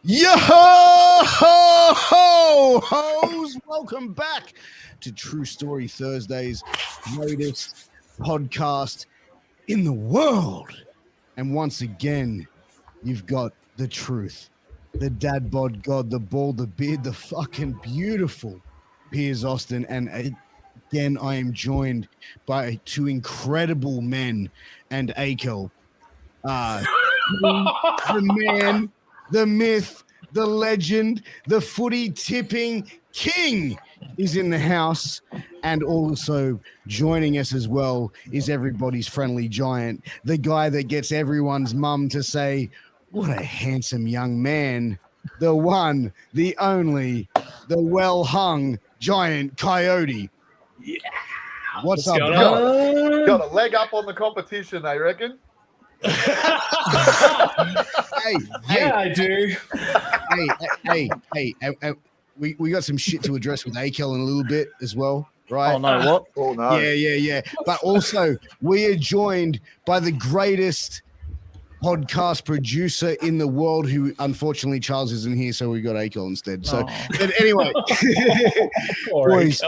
Yo ho ho hoes! Welcome back to True Story Thursday's greatest podcast in the world. And once again, you've got the truth, the dad bod god, the bald, the beard, the fucking beautiful Piers Austin. And again, I am joined by two incredible men and Akel. The man, the myth, the legend, the footy tipping king is in the house. And also joining us as well is everybody's friendly giant, the guy that gets everyone's mum to say, "What a handsome young man," the one, the only, the well-hung giant coyote. Yeah. What's up, bro? Got a leg up on the competition, I reckon. Hey, Yeah, I do. Hey, we got some shit to address with Akel in a little bit as well, right? Oh, no, what? Oh, no. Yeah. But also, we are joined by the greatest podcast producer in the world, who unfortunately Charles isn't here, so we got Akel instead. So, but anyway, boys.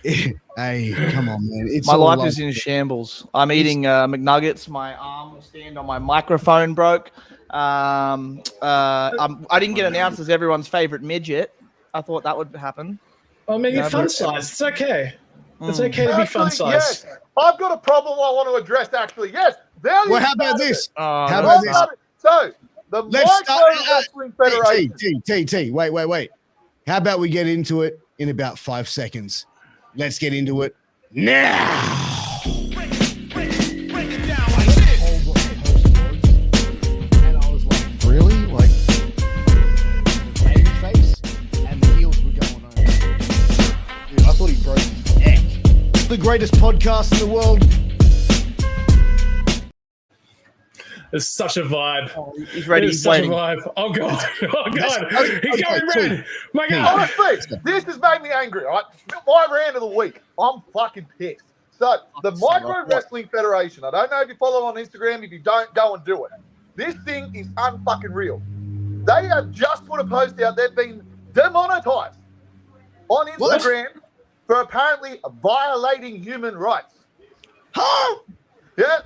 Hey, come on, man. My life is in shambles. I'm eating McNuggets. My arm stand on my microphone broke. I didn't get announced as everyone's favorite midget. I thought that would happen. Well, maybe fun size. It's okay. It's okay to be fun size. Yes. I've got a problem I want to address, actually. Yes. Well, how about this? How about this? So, the Let's start. Micro Wrestling Federation. T. Wait. How about we get into it in about 5 seconds? Let's get into it now. Break it down like this. And I was like, really? Like, the baby face and the heels were going on. Dude, I thought he broke his neck. The greatest podcast in the world. It's such a vibe. Oh, he's ready. It's He's such waiting. a vibe. Oh, God. Oh, God. He's going red. My God. Honestly, this has made me angry, right? My rant of the week. I'm fucking pissed. So, the Micro Wrestling Federation, I don't know if you follow on Instagram. If you don't, go and do it. This thing is unfucking real. They have just put a post out. They've been demonetized on Instagram for apparently violating human rights. Huh? Yeah.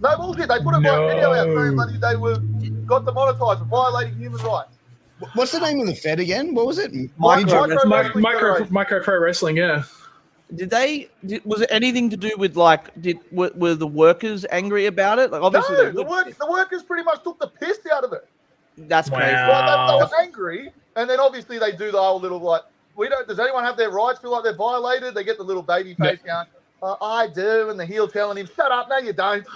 No bullshit. They put a video out saying that they got demonetized for violating human rights. What's the name of the Fed again? What was it? Micro Pro Wrestling, yeah. Was it anything to do with, like, were the workers angry about it? Like, obviously, No, the workers pretty much took the piss out of it. That's crazy. Well, they were angry, and then obviously they do the whole little, like, does anyone have their rights feel like they're violated? They get the little baby face going, I do, and the heel telling him, shut up, no you don't.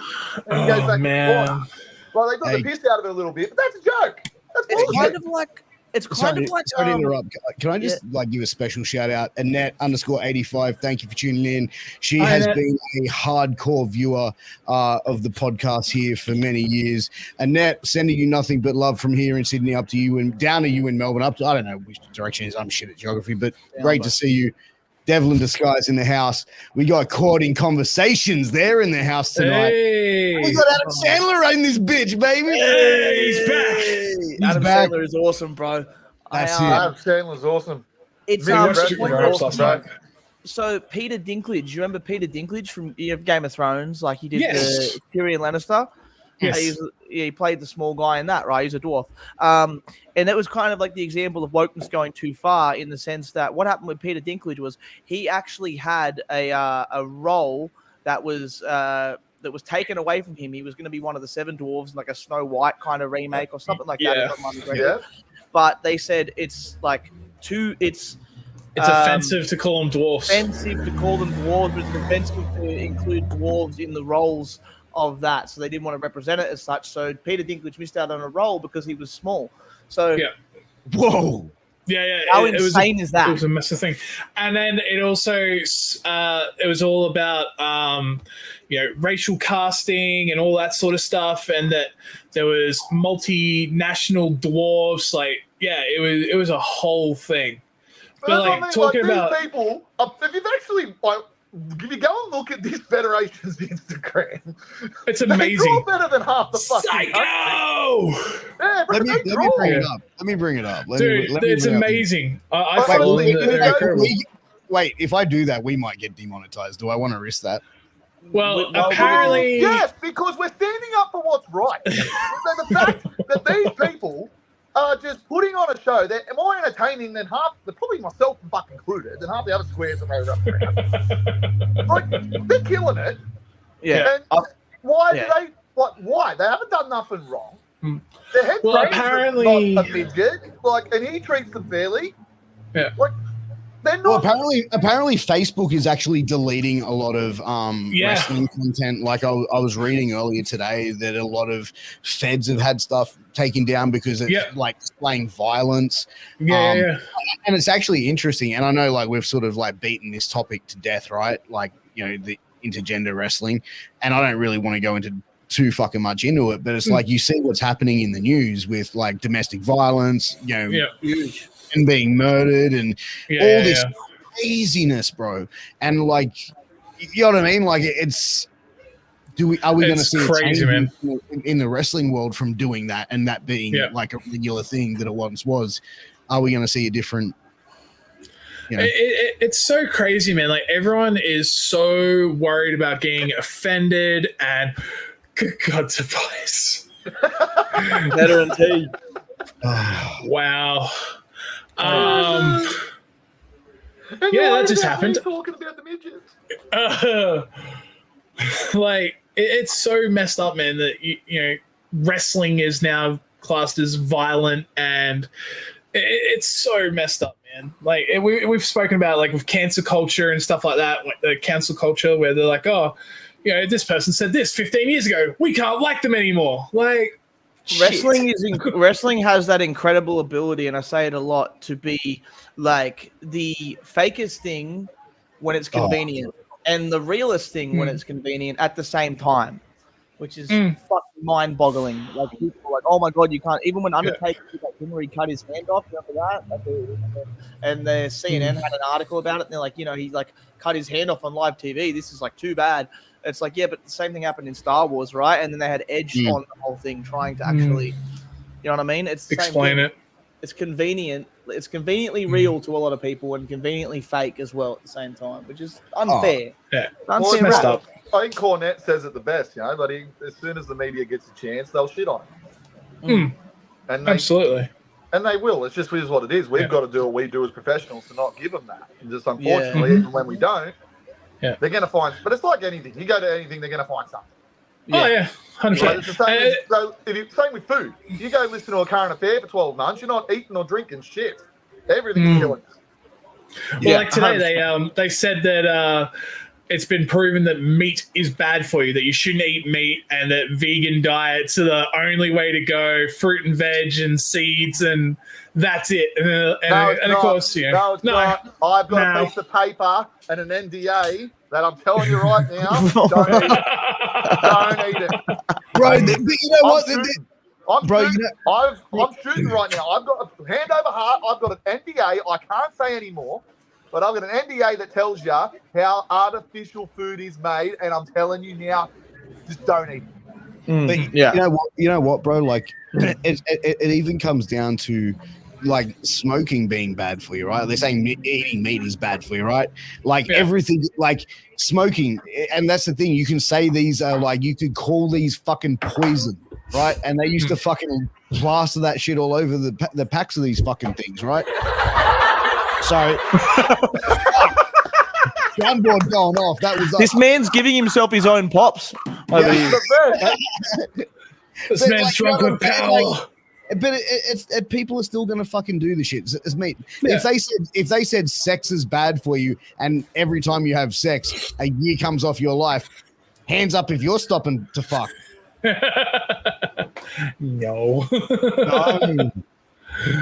And he goes back to the corner. Well, they took the piss out of it a little bit, but that's a joke. That's bullshit. It's kind of like sorry to interrupt. Can I just give a special shout out? Annette_85. Thank you for tuning in. She has been a hardcore viewer of the podcast here for many years. Annette, sending you nothing but love from here in Sydney up to you and down to you in Melbourne. Up to, I don't know which direction it is. I'm shit at geography, but great to see you. Devil in disguise in the house. We got caught in conversations there in the house tonight. Hey. We got Adam Sandler in this bitch, baby. Hey, he's back. Adam Sandler is awesome, bro. That's it. Adam Sandler's awesome. It's awesome. So Peter Dinklage, you remember Peter Dinklage from Game of Thrones? Like he did the Tyrion Lannister. Yes. He played the small guy in that, right? He's a dwarf. And that was kind of like the example of wokeness going too far, in the sense that what happened with Peter Dinklage was he actually had a role that was taken away from him. He was going to be one of the seven dwarves in like a Snow White kind of remake or something like that. Yeah. But they said it's like it's offensive to call them dwarfs. Offensive to call them dwarves. It's offensive to include dwarves in the roles of that, so they didn't want to represent it as such. So Peter Dinklage missed out on a role because he was small. So whoa. Yeah. How insane is that? It was a massive thing. And then it also it was all about racial casting and all that sort of stuff, and that there was multinational dwarves. Like, it was a whole thing. But like talking about these people, if you've actually if you go and look at this federation's Instagram, It's they amazing. draw better than half the fucking country. Psycho! Yeah, bro, Let me they draw. bring it up. Let me bring it up. Dude, it's bring it up. amazing. I Wait, follow wait, them. wait, They're wait, incredible. Wait, if I do that, we might get demonetized. Do I want to risk that? Well, apparently... Yes, because we're standing up for what's right. the fact that these people are just putting on a show that are more entertaining than probably myself fucking included, than half the other squares that they run around. Like, they're killing it. Yeah. And why do they? Why? They haven't done nothing wrong. Their head Well, train's apparently- not a midget. Like, and he treats them fairly. Yeah. Like, they're Well, not. apparently, Facebook is actually deleting a lot of Yeah. wrestling content. Like I was reading earlier today that a lot of feds have had stuff taken down because it's like displaying violence. Yeah. And it's actually interesting. And I know, like, we've sort of like beaten this topic to death, right? Like, you know, the intergender wrestling, and I don't really want to go into too fucking much into it, but it's like you see what's happening in the news with like domestic violence, you know, and being murdered and all this craziness, bro. And like, you know what I mean? Like, are we going to see crazy, a man, in the wrestling world from doing that and that being like a regular thing that it once was? Are we going to see a different? You know? It's so crazy, man. Like, everyone is so worried about getting offended, and good God, Tobias. Veteran T. Wow. And that just happened. Talking about the midgets. Like, it's so messed up, man, that you know, wrestling is now classed as violent, and it's so messed up, man. Like, we've spoken about, like, with cancel culture and stuff like that, like the cancel culture where they're like, oh, you know, this person said this 15 years ago, we can't like them anymore. Like, wrestling has that incredible ability, and I say it a lot, to be like the fakest thing when it's convenient and the realest thing when it's convenient at the same time, which is fucking mind-boggling. Like, people are like, oh my God, you can't. Even when Undertaker did that thing where he cut his hand off, remember that? And the CNN had an article about it, and they're like, you know, he like cut his hand off on live TV. This is like too bad. It's like, yeah, but the same thing happened in Star Wars, right? And then they had Edge on the whole thing, trying to actually, you know what I mean? It's the same explain thing. it. It's convenient. It's conveniently real to a lot of people, and conveniently fake as well at the same time, which is unfair. Yeah, Unfair. messed up. I think Cornette says it the best, you know, but as soon as the media gets a chance, they'll shit on him. And Absolutely. And they will. It's just what it is. We've got to do what we do as professionals to not give them that. And just unfortunately, even when we don't, they're going to find. But it's like anything. You go to anything, they're going to find something. Oh, yeah. 100%. Right? It's the same, same with food. You go listen to a current affair for 12 months, you're not eating or drinking shit. Everything's killing us. Well, like today, they said that it's been proven that meat is bad for you, that you shouldn't eat meat, and that vegan diets are the only way to go, fruit and veg and seeds, and that's it. And of course, you know, it's not. I've got a piece of paper and an NDA that I'm telling you right now, don't eat it. Don't eat it. Bro, but you know what? I'm shooting right now. I've got a hand over heart. I've got an NDA. I can't say anymore, but I've got an NDA that tells you how artificial food is made, and I'm telling you now, just don't eat it. But you know what, bro? Like, it even comes down to like smoking being bad for you, right? They're saying eating meat is bad for you, right? Like everything, like smoking, and that's the thing. You can say these are like, you could call these fucking poison, right? And they used to fucking plaster that shit all over the packs of these fucking things, right? So, soundboard going off. That was this man's giving himself his own pops. This man's drunk with power. But people are still gonna fucking do the shit. It's me. If they said sex is bad for you, and every time you have sex, a year comes off your life, hands up if you're stopping to fuck. No.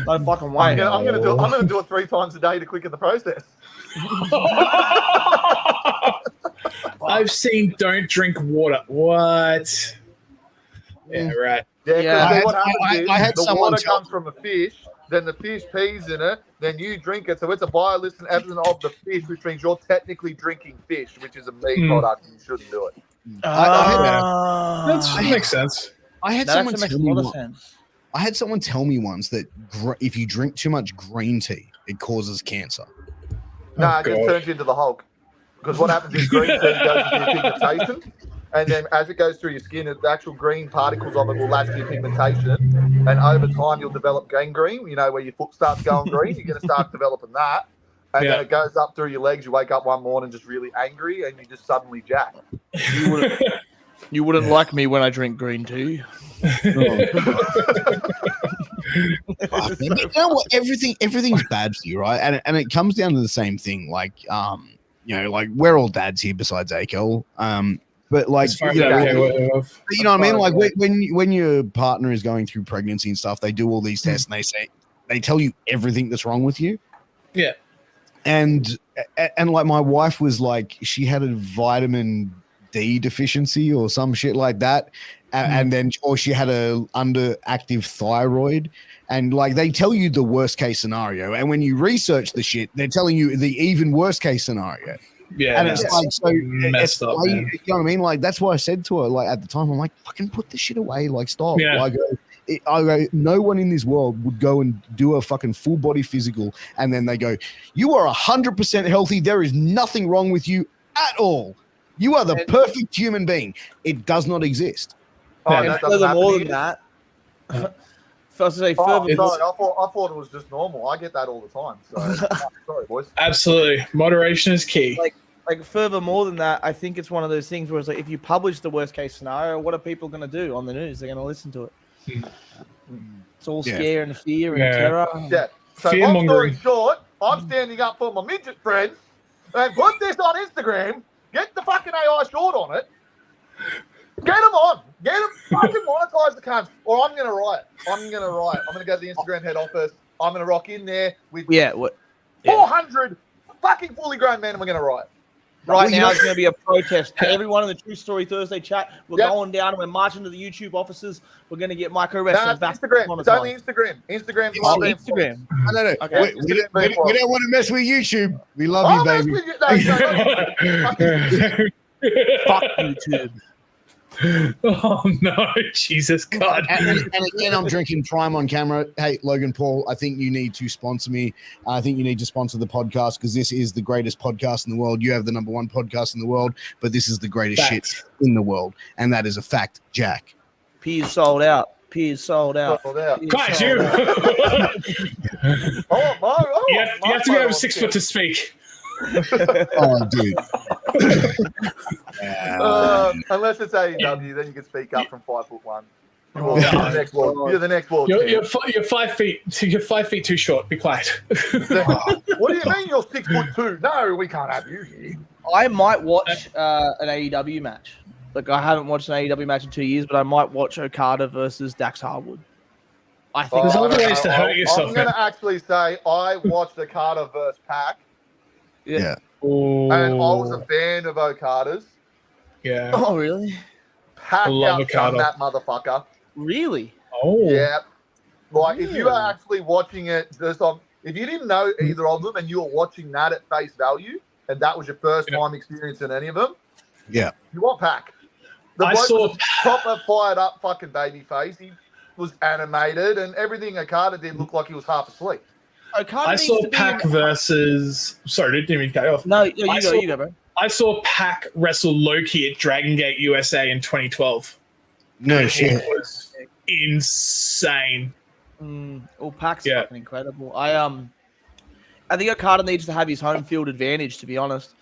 No fucking way. I'm gonna do it 3 times a day to quicken the process. I've seen don't drink water. What? Yeah, right. Yeah, I what happens is had the someone water tell- comes from a fish, then the fish pees in it, then you drink it. So it's a biolistin evidence of the fish, which means you're technically drinking fish, which is a meat product, and you shouldn't do it. That makes sense. I had That someone actually makes tell a me lot of once- sense. I had someone tell me once that if you drink too much green tea, it causes cancer. No, it God. just turns you into the Hulk. Because what happens is green tea goes into your pigmentation, and then as it goes through your skin, the actual green particles of it will latch to your pigmentation, and over time you'll develop gangrene, where your foot starts going green, you're going to start developing that, and then it goes up through your legs, you wake up one morning just really angry, and you just suddenly jack. You wouldn't like me when I drink green tea. You know what? Everything's bad for you, right? And it comes down to the same thing. Like, like we're all dads here besides Akel. But like, As far as you know, I what I mean? Like when your partner is going through pregnancy and stuff, they do all these tests and they tell you everything that's wrong with you. Yeah. And like my wife was like, she had a vitamin D deficiency or some shit like that. And then, or she had a underactive thyroid, and like they tell you the worst case scenario, and when you research the shit, they're telling you the even worse case scenario. Yeah, and it's like so messed up. like, Man. you know what I mean? Like that's why I said to her, like at the time, I'm like, fucking put this shit away, like stop. Yeah. I go, no one in this world would go and do a fucking full body physical, and then they go, you are 100% healthy. There is nothing wrong with you at all. You are the perfect human being. It does not exist. Oh, And that doesn't further happen more to than you? that, first to say Oh, further, sorry, I thought it was just normal. I get that all the time. So sorry, boys. Absolutely, moderation is key. like further more than that, I think it's one of those things where it's like if you publish the worst case scenario, what are people going to do on the news? They're going to listen to it. It's all scare and fear and terror. Yeah. So long Fear-mongering. story short, I'm standing up for my midget friends and put this on Instagram. Get the fucking AI short on it. Get them on. Get them fucking monetize the cunts. Or I'm going to riot. I'm going to go to the Instagram head office. I'm going to rock in there with 400 fucking fully grown men and we're going to riot. Right now, it's going to be a protest. Everyone in the True Story Thursday chat, we're going down and we're marching to the YouTube offices. We're going to get micro wrestling back. Instagram. It's only Instagram. Instagram's Oh, Instagram. No. Okay. We don't want to mess with YouTube. We love you, baby. Fuck YouTube. Oh no, Jesus God! And again, I'm drinking Prime on camera. Hey, Logan Paul, I think you need to sponsor me. I think you need to sponsor the podcast because this is the greatest podcast in the world. You have the #1 podcast in the world, but this is the greatest shit in the world, and that is a fact, Jack. Piers sold out. Piers sold out. Guys, you. You have to be over 6 foot to speak. Oh, dude. Unless it's AEW, then you can speak up from 5'1". You're the next world. You're 5 feet. You're 5 feet too short. Be quiet. What do you mean you're 6'2"? No, we can't have you here. I might watch an AEW match. Like I haven't watched an AEW match in 2 years, but I might watch Okada versus Dax Harwood. I think there's other ways to hurt yourself. I'm going to actually say I watched Okada versus Pac. Yeah. And I was a fan of Okada's. Yeah. Oh, really? Pac outdone that motherfucker. Really? Oh. Yeah. Like, if you are actually watching it, if you didn't know either of them and you were watching that at face value, and that was your first time experiencing any of them, you want Pac. The I bloke saw was proper fired up fucking baby face. He was animated, and everything Okada did looked like he was half asleep. I saw Pac versus. Sorry, didn't mean to cut you off. No, you go, bro. I saw Pac wrestle Loki at Dragon Gate USA in 2012. No shit. It was insane. Pac's fucking incredible. I think Okada needs to have his home field advantage. To be honest,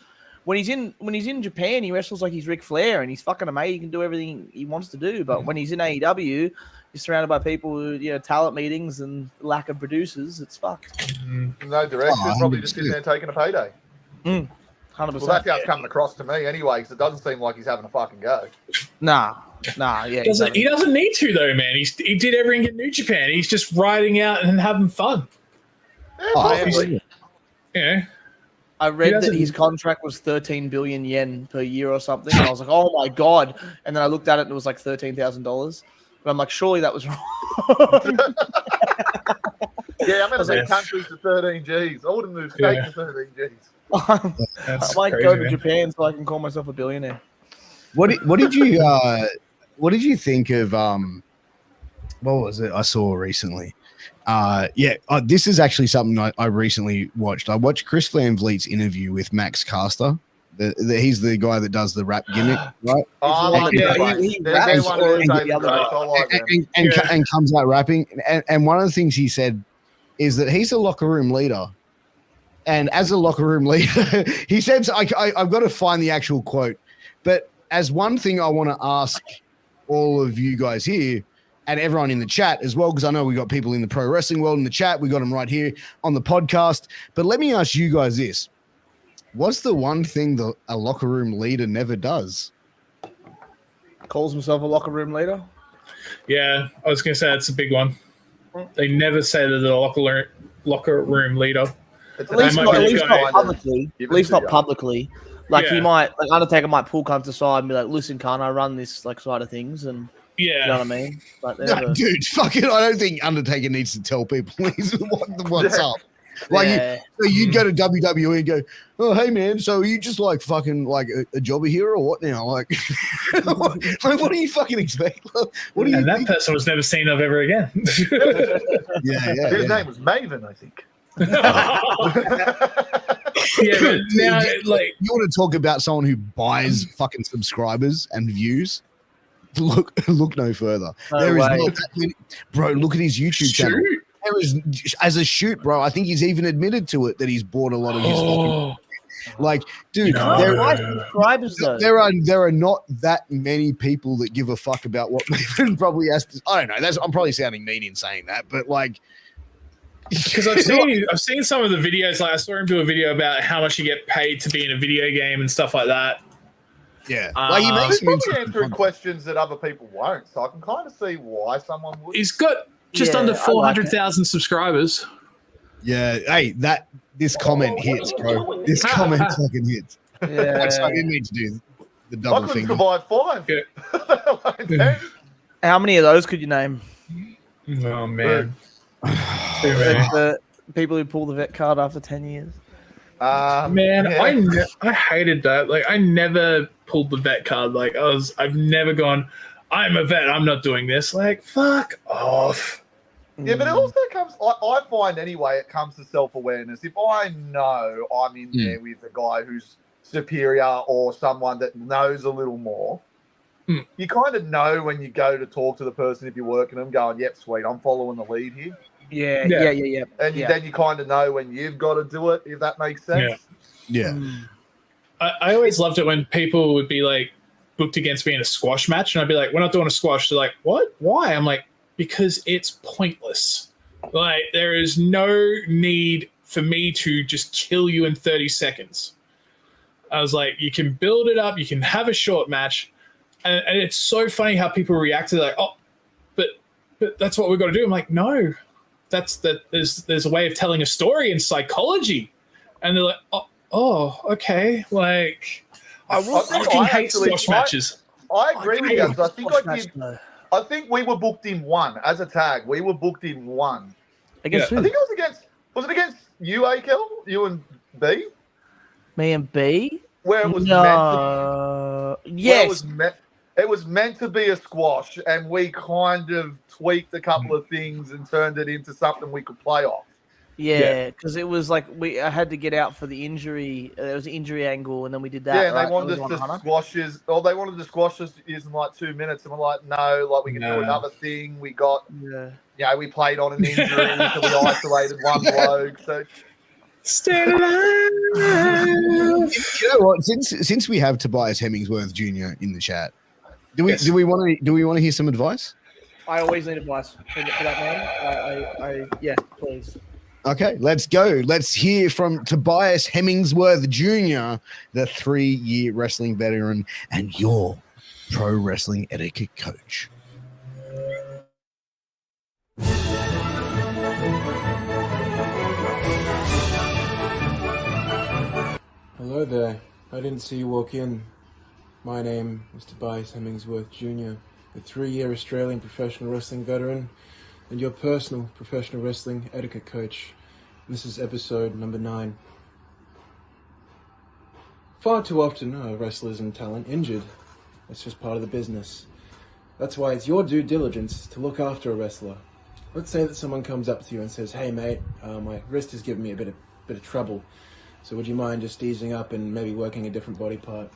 when he's in Japan, he wrestles like he's Ric Flair, and he's fucking amazing. He can do everything he wants to do. But when he's in AEW, he's surrounded by people who, talent meetings and lack of producers. It's fucked. No direction. Probably just sitting there taking a payday. 100%. Well, that's how it's coming across to me anyway, because it doesn't seem like he's having a fucking go. Nah, yeah. He doesn't need to, though, man. He did everything in New Japan. He's just riding out and having fun. Yeah. I read that his contract was 13 billion yen per year or something. And I was like, oh my God. And then I looked at it and it was like $13,000. But I'm like, surely that was wrong. Yeah, I'm going to like, move countries to 13 Gs. I wouldn't move states to 13 Gs. I That's might crazy, go to man. Japan so I can call myself a billionaire. What did you think of what was it I saw recently? This is actually something I recently watched. I watched Chris Van Vliet's interview with Max Caster. He's the guy that does the rap gimmick, right? Oh, I love Yeah, the he They're raps one or of is the it the other greats. guy? I like them. And comes out rapping. And one of the things he said is that he's a locker room leader. And as a locker room leader, he said, I've got to find the actual quote. But as one thing I want to ask all of you guys here and everyone in the chat as well, because I know we got people in the pro wrestling world in the chat. We got them right here on the podcast. But let me ask you guys this. What's the one thing that a locker room leader never does? Calls himself a locker room leader. Yeah, I was going to say that's a big one. They never say that they're a locker room leader. It's At least might not, be at the least guy. not publicly. At least not publicly. Like he Yeah. might, like Undertaker might pull Cunt aside and be like, "Listen, Cunt, I run this like side of things," and Yeah. you know what I mean. Like, they No, never, dude, fuck it. I don't think Undertaker needs to tell people what's up. Like, yeah. you'd go to WWE and go, "Oh, hey man, so are you just like fucking like a jobber here or what now? Like, what do you fucking expect? What do you And that think?" person was never seen of ever again. Yeah. His name was Maven, I think. Yeah, but now, like, you want to talk about someone who buys fucking subscribers and views? Look no further. No There is way. not that many, bro. Look at his YouTube channel. shoot. There is, as a shoot, bro. I think he's even admitted to it that he's bought a lot of his fucking. Oh, Like, dude, No. Why subscribers though? there are not that many people that give a fuck about what Maven probably has to. I don't know. I'm probably sounding mean in saying that, but like, because I've seen some of the videos. Like I saw him do a video about how much you get paid to be in a video game and stuff like that. yeah, like he makes He's probably some answering fun- questions that other people won't, so I can kind of see why someone would. He's got just Yeah, under I like 400,000 subscribers. Yeah, hey, this comment hits, bro. This comment fucking hits. Yeah. So I didn't need to do the I double couldn't finger. survive 5. Yeah. Like, damn. How many of those could you name? Oh man. Too many. The people who pull the vet card after 10 years. Man, yeah. I hated that. Like I never pulled the vet card. Like I've never gone, I'm a vet, I'm not doing this. Like fuck off. Yeah, but it also comes. I find anyway, it comes to self-awareness. If I know I'm in there with a guy who's superior or someone that knows a little more, you kind of know when you go to talk to the person if you're working them, going, "Yep, sweet, I'm following the lead here." Yeah. And then you kind of know when you've got to do it, if that makes sense. Yeah. I always loved it when people would be like booked against me in a squash match, and I'd be like, "We're not doing a squash." They're like, "What? Why?" I'm like, "Because it's pointless. Like there is no need for me to just kill you in 30 seconds." I was like, "You can build it up, you can have a short match," and it's so funny how people react to like, "Oh, but that's what we've got to do." I'm like, "No, there's a way of telling a story in psychology," and they're like, "Oh, okay." Like, I fucking hate squash matches. I agree with you. I think I Squash did. match, I think we were booked in one as a tag. We were booked in one. Against Yeah. I who? think it was against. Was it against you, Akel? You and B? Me and B? Where it was No. meant to. Yes. It was meant to be a squash, and we kind of tweaked a couple of things and turned it into something we could play off. Yeah, because it was like I had to get out for the injury. There was an injury angle, and then we did that. Yeah, and right? they wanted That was us to on Hunter. squash us. Oh, they wanted to squash us in like 2 minutes, and we're like, no, like we can do No. another thing. We got, Yeah. we played on an injury, so we isolated one bloke. So Stay alive. You know what? Since we have Tobias Hemmingsworth Jr. in the chat, do we Yes. do we want to hear some advice? I always need advice for that man. Yeah, please. Okay, let's go. Let's hear from Tobias Hemmingsworth Jr., the 3-year wrestling veteran and your pro wrestling etiquette coach. Hello there. I didn't see you walk in. My name is Tobias Hemmingsworth Jr., a 3-year Australian professional wrestling veteran and your personal professional wrestling etiquette coach. This is episode number 9. Far too often are wrestlers and talent injured. It's just part of the business. That's why it's your due diligence to look after a wrestler. Let's say that someone comes up to you and says, "Hey mate, my wrist is giving me a bit of trouble. So would you mind just easing up and maybe working a different body part?"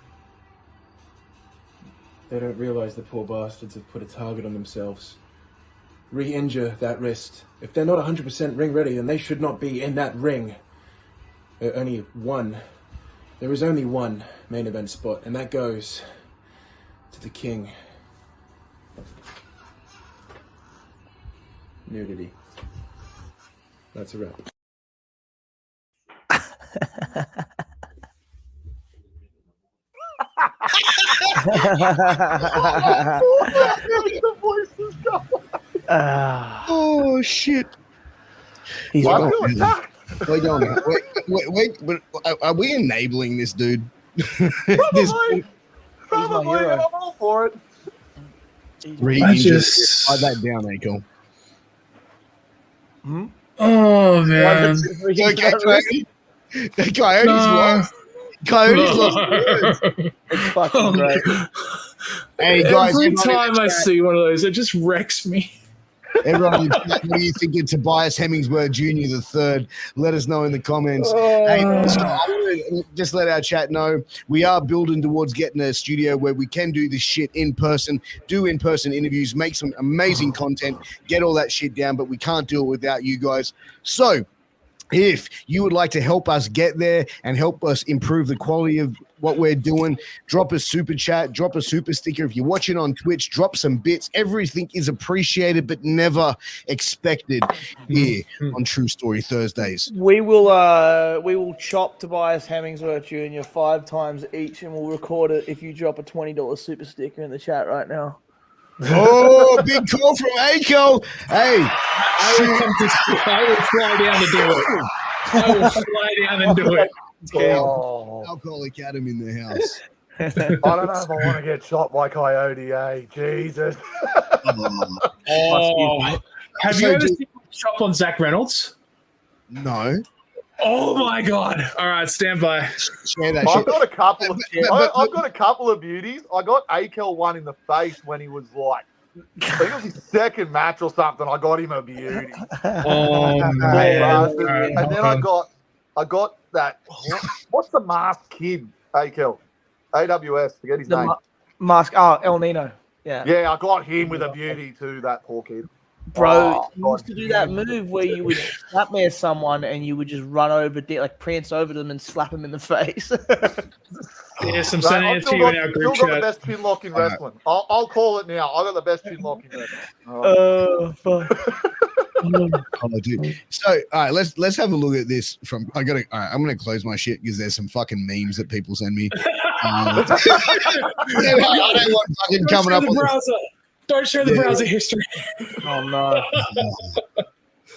They don't realize the poor bastards have put a target on themselves. Re-injure that wrist. If they're not 100% ring ready, then they should not be in that ring. There is only one main event spot, and that goes to the king. Nudity. That's a wrap. The voices go. Oh shit! He's I right. feel attacked. Wait, wait, are we enabling this dude? Probably. Probably, hero. and I'm all for it. I just- Write that down, Akel. Oh man. Coyote's lost. Coyote's lost. It's fucking great. Hey guys, Every everyone in time the I chat, see one of those, it just wrecks me. everyone in the chat, what do you think of Tobias Hemmingsworth Jr. the third? Let us know in the comments. Hey, so I want to just let our chat know we are building towards getting a studio where we can do this shit in person, do in-person interviews, make some amazing content, get all that shit down, but we can't do it without you guys. So if you would like to help us get there and help us improve the quality of what we're doing, drop a super chat, drop a super sticker. If you're watching on Twitch, drop some bits. Everything is appreciated but never expected here on True Story Thursdays. We will chop Tobias Hemmingsworth Jr. 5 times each, and we'll record it if you drop a $20 super sticker in the chat right now. Oh, big call from Akel. Hey, I will fly down to do it. I will fly down and do it. Oh. Alcoholic Adam in the house. I don't know if I want to get shot by Coyote, Jesus. Oh, have you So ever do- seen the shop on Zach Reynolds? No. Oh my god! All right, stand by. Share that I've shit. got a couple of But- I've got a couple of beauties. I got Akel one in the face when he was like, I think it was his second match or something. I got him a beauty. Oh Poor man! bastard. Alright, And then I got that. What's the masked kid? Akel, AWS. Forget his name. Mask. Oh, El Nino. Yeah. Yeah, I got him with a beauty too. That poor kid. Bro, Oh, you used to do that move where you would snapmare someone and you would just run over, like prance over them and slap them in the face. Yes, I'm Mate, sending I've it to still you in got, our still group got the chat. best pin lock in wrestling. I'll call it now. I got the best pin lock in wrestling. Fuck. Oh, dude. So, all right, let's have a look at this. All right, I'm gonna close my shit because there's some fucking memes that people send me. I don't want fucking coming up the on browser. Don't share the Yeah. browser history. Oh no.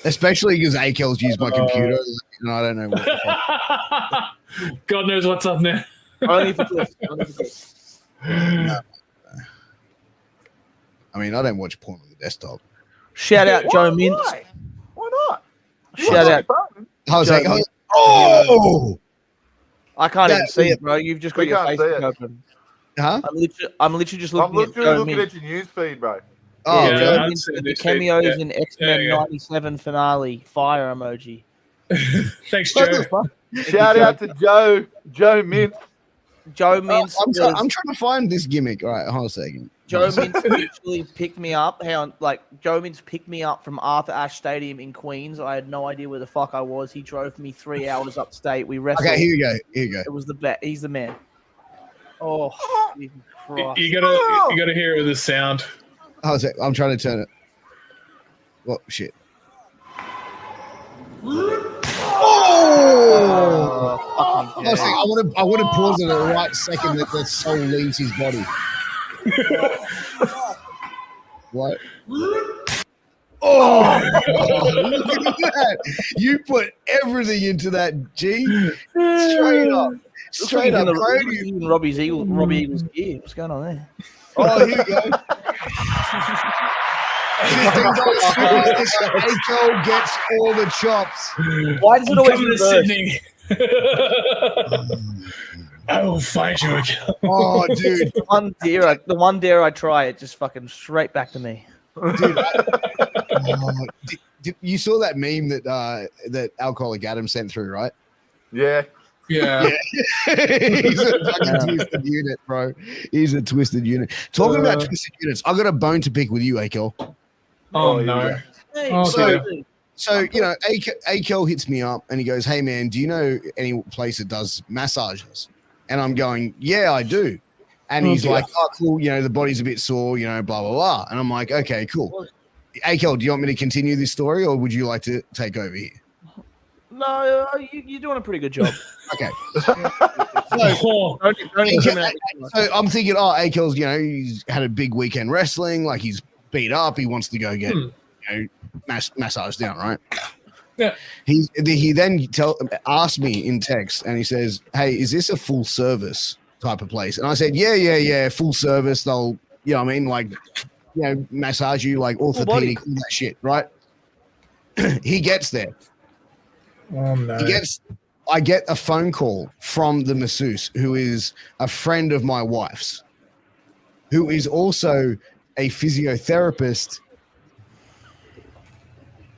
especially because Akel's used my computer, and I don't know what the fuck. God knows what's up there. Only for this. Only for this. I mean, I don't watch porn on the desktop. Shout out Joe Mintz. Why? Why not? Shout out. I was Joe like, Mintz. oh, I can't even That see is- it, bro. You've just got We your can't see Facebook it. open. huh? I'm literally just I'm looking at literally Joe looking Mintz. at your news feed, bro. Oh, Yeah, Joe I've Mintz seen with the this feed. cameos Yeah. in There X-Men you go. 97 finale. Fire emoji. Thanks, What Joe. the fuck? Shout out to Joe Mintz. Joe Mintz. I'm was- trying to find this gimmick. All right, hold on a second. Joe Mintz literally picked me up. Joe Mintz picked me up from Arthur Ashe Stadium in Queens. I had no idea where the fuck I was. He drove me 3 hours upstate. We wrestled. Okay, here you go. Here you go. It was the bet. He's the man. Oh, Jesus Christ. You gotta hear it with the sound. Hold on a sec. I'm trying to turn it. Well, shit. Oh! Fucking I was saying, gay. I want to pause at the right second that the soul leaves his body. What? Oh! Look at that. You put everything into that G. Straight up. Straight up. Cody. Even Robbie Eagles gear. What's going on there? Oh, here you go. Akel gets all the chops. Why does it always Coming to reverse? Sydney. I will find you again. Oh, dude. The one dare I try, it just fucking straight back to me. Dude, you saw that meme that Alcoholic Adam sent through, right? Yeah. Yeah. He's a fucking twisted unit, bro. He's a twisted unit. Talking about twisted units, I got a bone to pick with you, Akel. Oh, no. Hey, Oh, so- dear. So, Akel hits me up and he goes, "Hey, man, do you know any place that does massages?" And I'm going, "Yeah, I do." And he's like, "Oh, cool. The body's a bit sore, blah, blah, blah." And I'm like, "Okay, cool." Akel, do you want me to continue this story or would you like to take over here? No, you're doing a pretty good job. Okay. Oh, Don't incriminate me. So I'm thinking, Akel's, he's had a big weekend wrestling, like he's beat up. He wants to go get, massaged down, right? Yeah. He then asked me in text and he says, "Hey, is this a full service type of place?" And I said, yeah, full service. They'll, massage you like orthopedic, all that shit, right? He gets there. oh no. I get a phone call from the masseuse, who is a friend of my wife's, who is also a physiotherapist.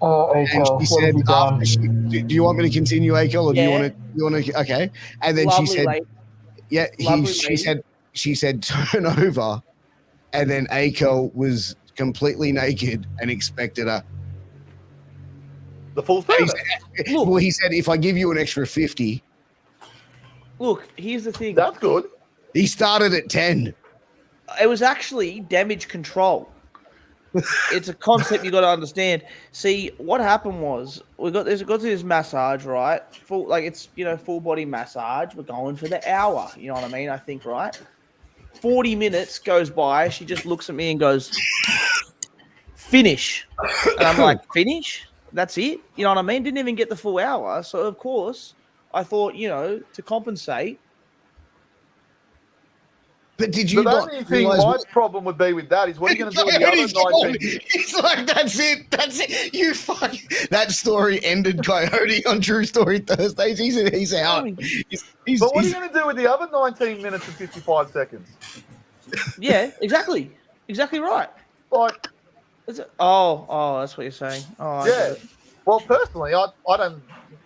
Oh, And Akel, she what have you done? said, "Do you want me to continue, Akel, or do you Yeah. want to? Okay." And then Lovely she said, lady. "Yeah." Lovely She lady. said, "Turn over," and then Akel was completely naked and expected her. The full service. Well, he said, "If I give you an extra 50," Look, here's the thing. That's good. he started at 10. It was actually damage control. It's a concept you got to understand. See, what happened was we got to this massage, right? Full body massage. We're going for the hour. You know what I mean? I think, right? 40 minutes goes by. She just looks at me and goes, "Finish." And I'm like, "Finish? That's it?" You know what I mean? Didn't even get the full hour. So of course, I thought, to compensate. But did you The not only thing realize my problem would be with that is what are you going to do with the other 19? He's like, "That's it. You fuck." That story ended Coyote on True Story Thursdays. He's out. He's, But what are you going to do with the other 19 minutes and 55 seconds? Yeah, exactly. Exactly right. Like, Oh, that's what you're saying. Oh, I get yeah. it. Well, personally, I don't.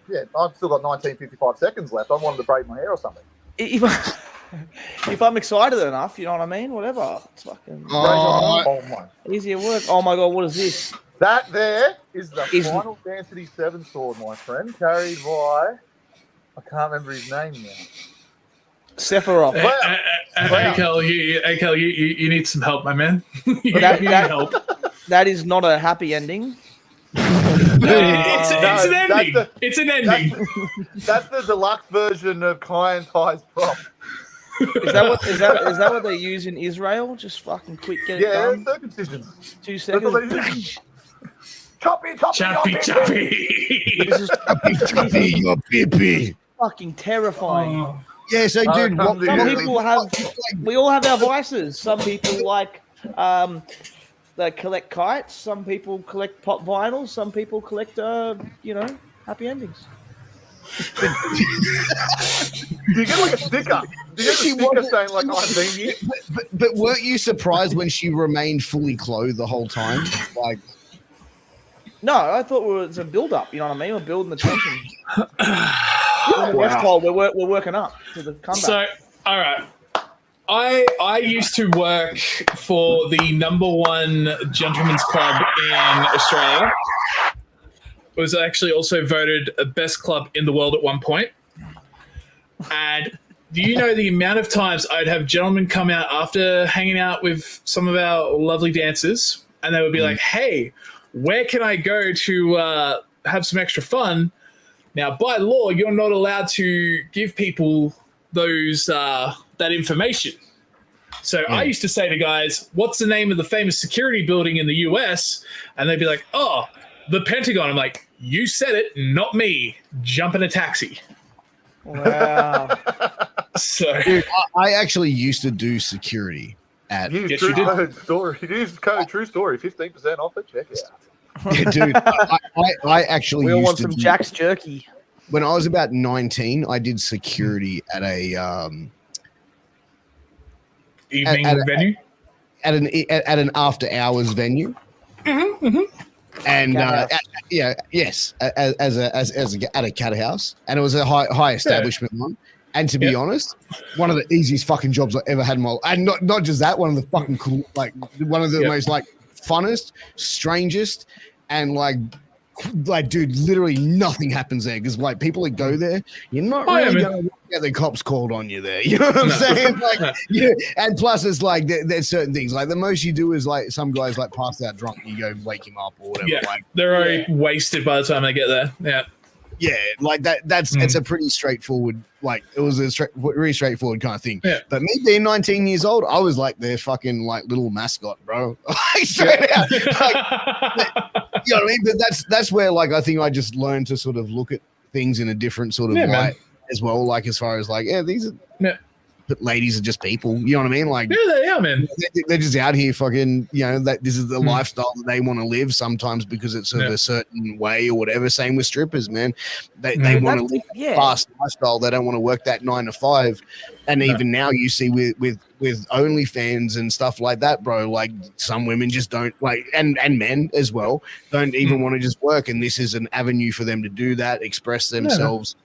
Yeah, I've still got 19:55 seconds left. I wanted to braid my hair or something. If I'm excited enough, you know what I mean? Whatever. It's fucking Oh my! easier work. Oh my god, what is this? That there is the Is- final Density 7 sword, my friend, carried by. I can't remember his name now. Sephiroth. Akel, you need some help, my man. you That- need that- help. That is not a happy ending. It's an that's ending. the- It's an ending. That's the deluxe version of Kai and Ty's prop. Is that what they use in Israel? Just fucking quick get it Yeah, done. circumcision. 2 That's seconds. what they use. Choppy, Chappy, chappy. This is your pee-pee. fucking terrifying. Oh. Yeah, so dude, come what, to Some you. people have. We all have our vices. Some people like. They collect kites. Some people collect pop vinyls. Some people collect, happy endings. Do you get like a sticker? Do you get a She sticker wasn't- saying like I've been here? but weren't you surprised when she remained fully clothed the whole time? Like, No, I thought it was a build-up. You know what I mean? We're building the tension. We're working up to the comeback. So, all right. I used to work for the #1 gentlemen's club in Australia. It was actually also voted a best club in the world at one point. And do you know the amount of times I'd have gentlemen come out after hanging out with some of our lovely dancers, and they would be like, "Hey, where can I go to have some extra fun?" Now, by law, you're not allowed to give people those that information. So I used to say to guys, "What's the name of the famous security building in the US?" And they'd be like, "Oh, the Pentagon." I'm like, "You said it, not me. Jump in a taxi." Wow. So dude, I actually used to do security at Use Yes, true you did. code story. Use code True Story. 15% off at checkout. yeah, dude. I actually We all used want to some do, Jack's jerky. when I was about 19. I did security at a Evening at- venue. at an after hours venue. And Cat house. yes, at a cat house, and it was a high establishment one. And to be Yep. honest, one of the easiest fucking jobs I ever had in my, and not just that, one of the fucking cool, like one of the Yep. most like funnest, strangest, and like dude, literally nothing happens there because like people that go there, you're not Oh, yeah, really man. going to get the cops called on you there. You know what I'm No. saying? Like, yeah. And plus, it's like there's certain things. Like the most you do is like some guys like pass out drunk, and you go wake him up or whatever. Yeah, Like, they're already wasted by the time they get there. Yeah. yeah, like that's it's a pretty straightforward. Like it was a really straightforward kind of thing. Yeah. But me being 19 years old, I was like their fucking like little mascot, bro. Like, straight out. Like, you know what I mean? But that's where like I think I just learned to sort of look at things in a different sort of Yeah, light man. as well. Like as far as like, yeah, these are but ladies are just people. You know what I mean? Like Yeah, they are, man. they're just out here fucking, you know, that this is the lifestyle that they want to live sometimes because it's of a certain way or whatever. Same with strippers, man. They want to live a fast lifestyle. They don't want to work that 9 to 5. And even now you see with OnlyFans and stuff like that, bro, like some women just don't like, and men as well, don't even want to just work. And this is an avenue for them to do that, express themselves,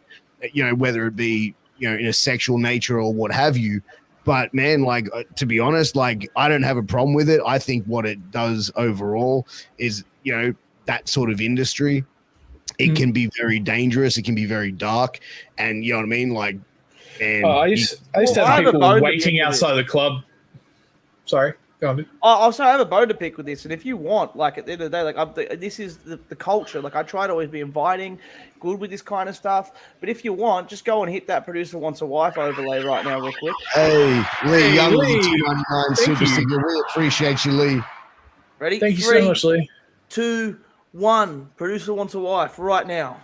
you know, whether it be, you know, in a sexual nature or what have you. But man, like to be honest, like I don't have a problem with it. I think what it does overall is, you know, that sort of industry, it can be very dangerous. It can be very dark. And you know what I mean? Like, man, I used to I have have a people bone to waiting pick with outside the club. Sorry, go on. Dude. I'll say I have a bone to pick with this, and if you want, like at the end of the day, like this is the culture. Like I try to always be inviting, good with this kind of stuff. But if you want, just go and hit that producer wants a wife overlay right now, real quick. hey, Lee, Young with the Lee. 299 super you. sticker. We appreciate you, Lee. Ready? Thank you 3, so much, Lee. 2, 1. Producer wants a wife right now.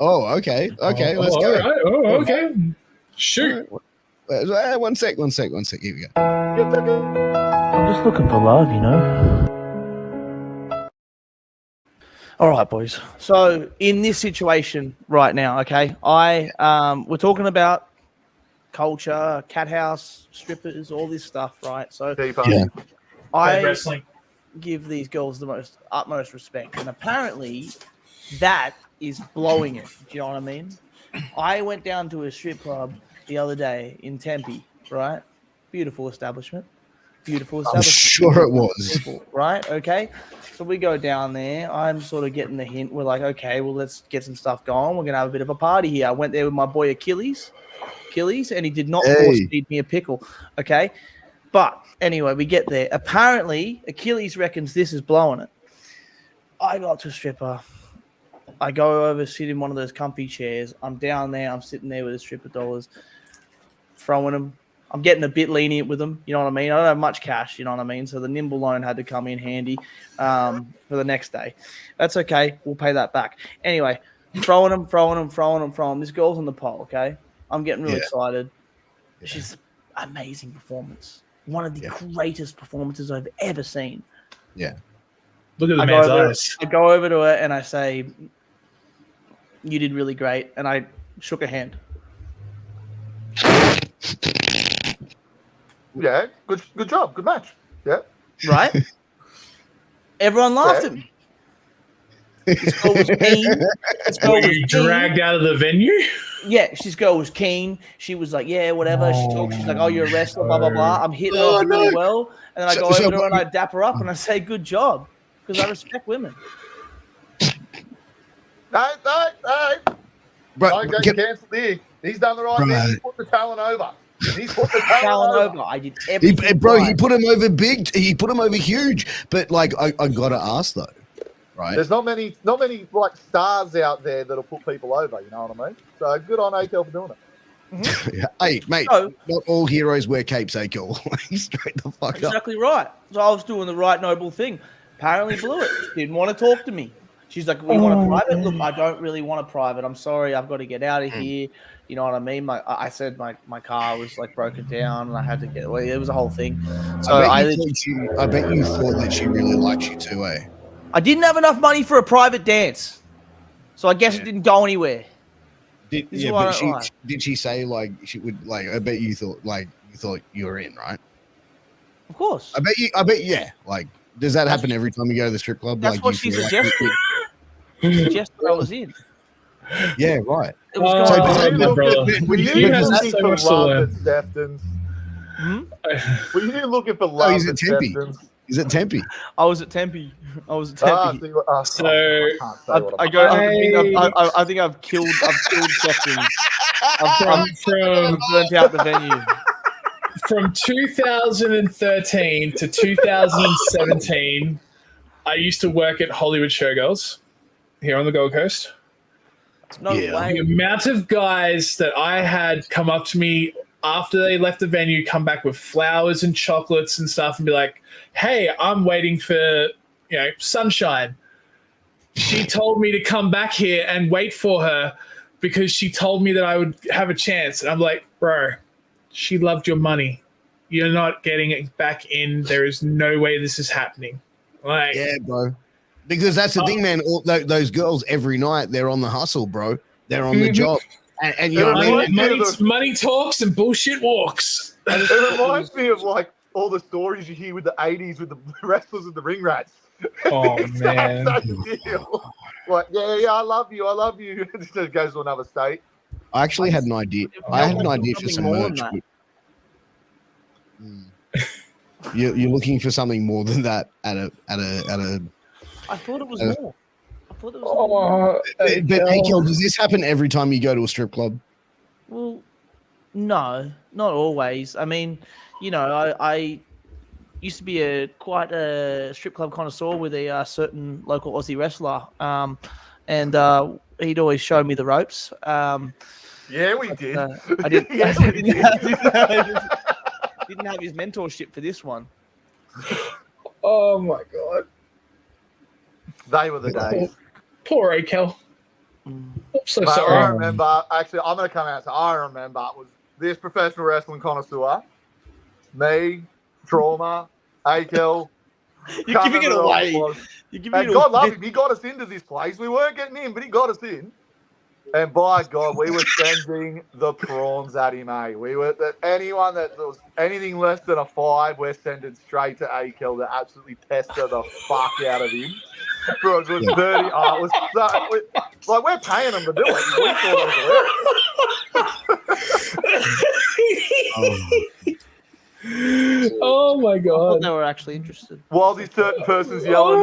Oh, okay, let's go. All right. Oh, okay. Shoot. One sec. Here we go. I'm just looking for love, you know. All right, boys. So in this situation right now, okay, we're talking about culture, cat house, strippers, all this stuff, right? So Yeah. I Wrestling. give these girls the utmost respect, and apparently that is blowing it. Do you know what I mean? I went down to a strip club the other day in Tempe, right? Beautiful establishment. I'm sure it was. Beautiful, right? Okay. So we go down there. I'm sort of getting the hint. We're like, okay, well, let's get some stuff going. We're going to have a bit of a party here. I went there with my boy Achilles, and he did not force feed me a pickle. Okay. But anyway, we get there. Apparently, Achilles reckons this is blowing it. I got to stripper. I go over, sit in one of those comfy chairs. I'm down there. I'm sitting there with a stripper dollars, throwing them. I'm getting a bit lenient with them. You know what I mean? I don't have much cash. You know what I mean? So the nimble loan had to come in handy for the next day. That's okay. We'll pay that back. Anyway, throwing them. This girl's on the pole, okay? I'm getting really excited. Yeah. She's amazing performance. One of the greatest performances I've ever seen. Yeah. Look at the man's eyes. I go over to her and I say, you did really great. And I shook her hand. Yeah, good job, good match. Yeah. Right? Everyone laughed at me. This girl was keen. Were you dragged out of the venue? Yeah, this girl was keen. She was like, yeah, whatever. She talks. She's like, oh, you're a wrestler, blah, blah, blah. I'm hitting her off really well. And then I go over to her and I dap her up and I say, good job. Because I respect women. No. Bro, Don't get cancelled here. He's done the right thing. He's put the talent over. He's put the talent over. I did everything. He put him over big. He put him over huge. But like, I gotta ask though, right? There's not many like stars out there that'll put people over. You know what I mean? So good on AKL for doing it. Mm-hmm. Yeah. Hey, mate, not all heroes wear capes, AKL. Straight the fuck up. Exactly right. So I was doing the right noble thing. Apparently blew it. Didn't want to talk to me. She's like, "We want a private." Look, I don't really want a private. I'm sorry, I've got to get out of here. You know what I mean? I said my car was like broken down, and I had to get away. It was a whole thing. So I bet you thought that she really liked you too, eh? I didn't have enough money for a private dance, so I guess it didn't go anywhere. Did she say like she would like? I bet you thought you were in, right? Of course. I bet yeah. Like, does that happen every time you go to the strip club? That's like, what she suggested. She suggested I was in. Yeah, right. It was were you looking so for much to love learn. at Sefton's? Were you looking for Oh, love he's at at Tempe. Sefton's? He's at Tempe. I was at Tempe. So I think I've killed Sefton. I've burnt out the venue. From 2013 to 2017, I used to work at Hollywood Showgirls here on the Gold Coast. No way. The amount of guys that I had come up to me after they left the venue, come back with flowers and chocolates and stuff and be like, "Hey, I'm waiting for, Sunshine. She told me to come back here and wait for her because she told me that I would have a chance." And I'm like, "Bro, she loved your money. You're not getting it back in. There is no way this is happening." Like, yeah, bro. Because that's the thing, man. All those girls every night, they're on the hustle, bro. They're on the job, and you know what I mean? money talks and bullshit walks. It reminds me of like all the stories you hear with the '80s with the wrestlers and the ring rats. Oh man! That's the deal. Like, yeah, I love you. It just goes to another state. I actually had an idea. I had an idea for some merch. You're looking for something more than that at a. I thought it was more. More. But hey, Kel, does this happen every time you go to a strip club? Well, no, not always. I mean, I used to be quite a strip club connoisseur with a certain local Aussie wrestler, and he'd always show me the ropes. Yeah, we did. I didn't have his mentorship for this one. Oh my god! They were the days. Poor Akel. I'm so But sorry. I remember, actually, I'm going to come out and say, I remember it was this professional wrestling connoisseur, me, Trauma, Akel. You're giving it away. And God love him, he got us into this place. We weren't getting in, but he got us in. And by God, we were sending the prawns at him, eh? Anyone that was anything less than a 5, we're sending straight to Akel to absolutely pester the fuck out of him. For a good 30. Oh, it was so, we're paying them to do it. We thought it was hilarious. Oh my I thought god! they were actually interested. While this certain person's yelling,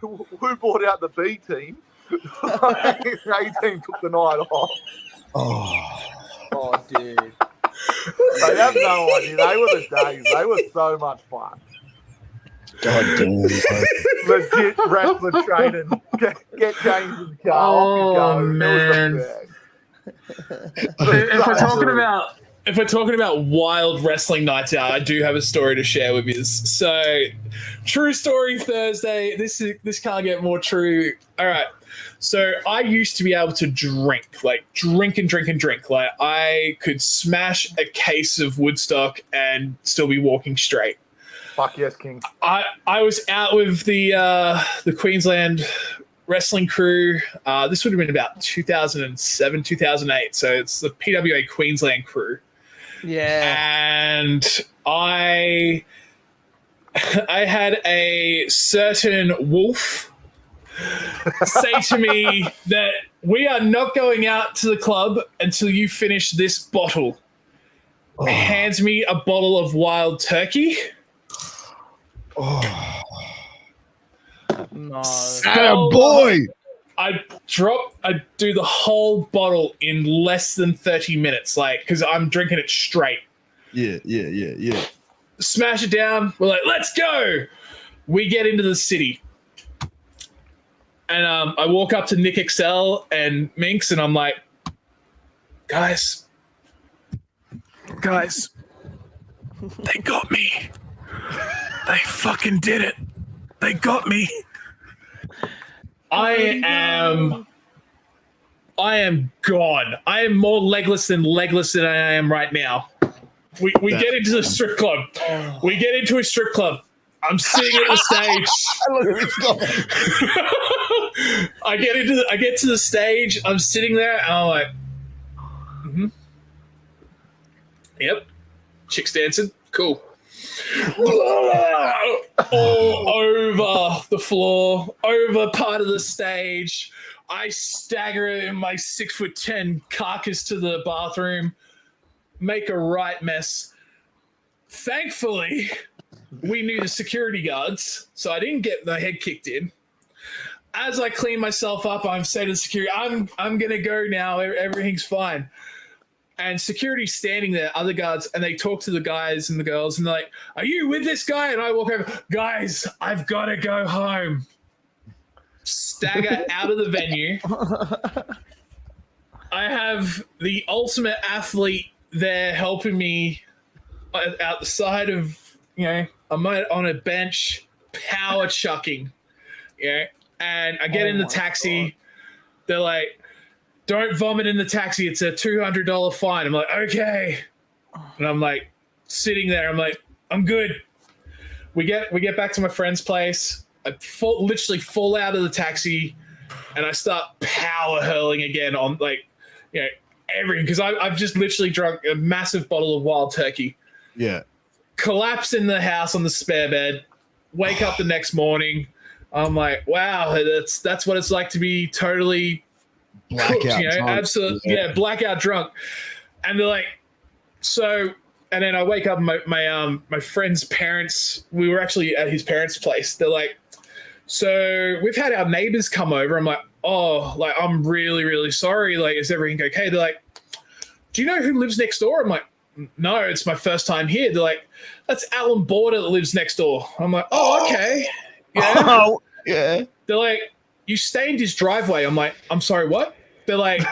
who bought out the B team? A team took the night off. Oh, dude. They have no idea. They were the days. They were so much fun. God damn. Legit wrestler training. Get James and Carl. Oh, man. If we're talking about wild wrestling nights out, I do have a story to share with you. So, True Story Thursday. This can't get more true. All right. So I used to be able to drink. Like I could smash a case of Woodstock and still be walking straight. Fuck yes, King. I was out with the Queensland wrestling crew. This would have been about 2007, 2008. So it's the PWA Queensland crew. Yeah. And I had a certain wolf say to me that we are not going out to the club until you finish this bottle. Oh. Hands me a bottle of wild turkey. Oh. No. So, boy. I do the whole bottle in less than 30 minutes, because I'm drinking it straight. Yeah. Smash it down. We're like, let's go. We get into the city. And I walk up to Nick Excel and Minx, and I'm like, guys, they got me. They fucking did it. They got me. I am gone. I am more legless than I am right now. We get into the strip club. We get into a strip club. I'm sitting at the stage. Look at this guy. I get to the stage. I'm sitting there, and I'm like, yep, chicks dancing, cool. All over the floor, over part of the stage. I stagger in my 6'10" carcass to the bathroom, make a right mess. Thankfully, we knew the security guards, so I didn't get my head kicked in. As I clean myself up, I'm saying to security, I'm gonna go now. Everything's fine. And security's standing there, other guards, and they talk to the guys and the girls, and they're like, "Are you with this guy?" And I walk over, "Guys, I've got to go home." Stagger out of the venue. I have the ultimate athlete there helping me out the side of, I'm on a bench, power chucking, and I get in the taxi. God. They're like, "Don't vomit in the taxi. It's a $200 fine." I'm like, "Okay." And I'm like sitting there. I'm like, "I'm good." We get back to my friend's place. I literally fall out of the taxi, and I start power hurling again on everything, because I've just literally drunk a massive bottle of wild turkey. Yeah. Collapse in the house on the spare bed. Wake up the next morning. I'm like, wow, that's what it's like to be totally blackout drunk. Absolutely, blackout drunk. And they're like, so. And then I wake up, my friend's parents. We were actually at his parents' place. They're like, so we've had our neighbors come over. I'm like, oh, like, I'm really, really sorry. Like, is everything okay? They're like, do you know who lives next door? I'm like, no, it's my first time here. They're like, that's Alan Border that lives next door. I'm like, oh, okay. Yeah. Oh, yeah. They're like, you stained his driveway. I'm like, I'm sorry, what? They're like,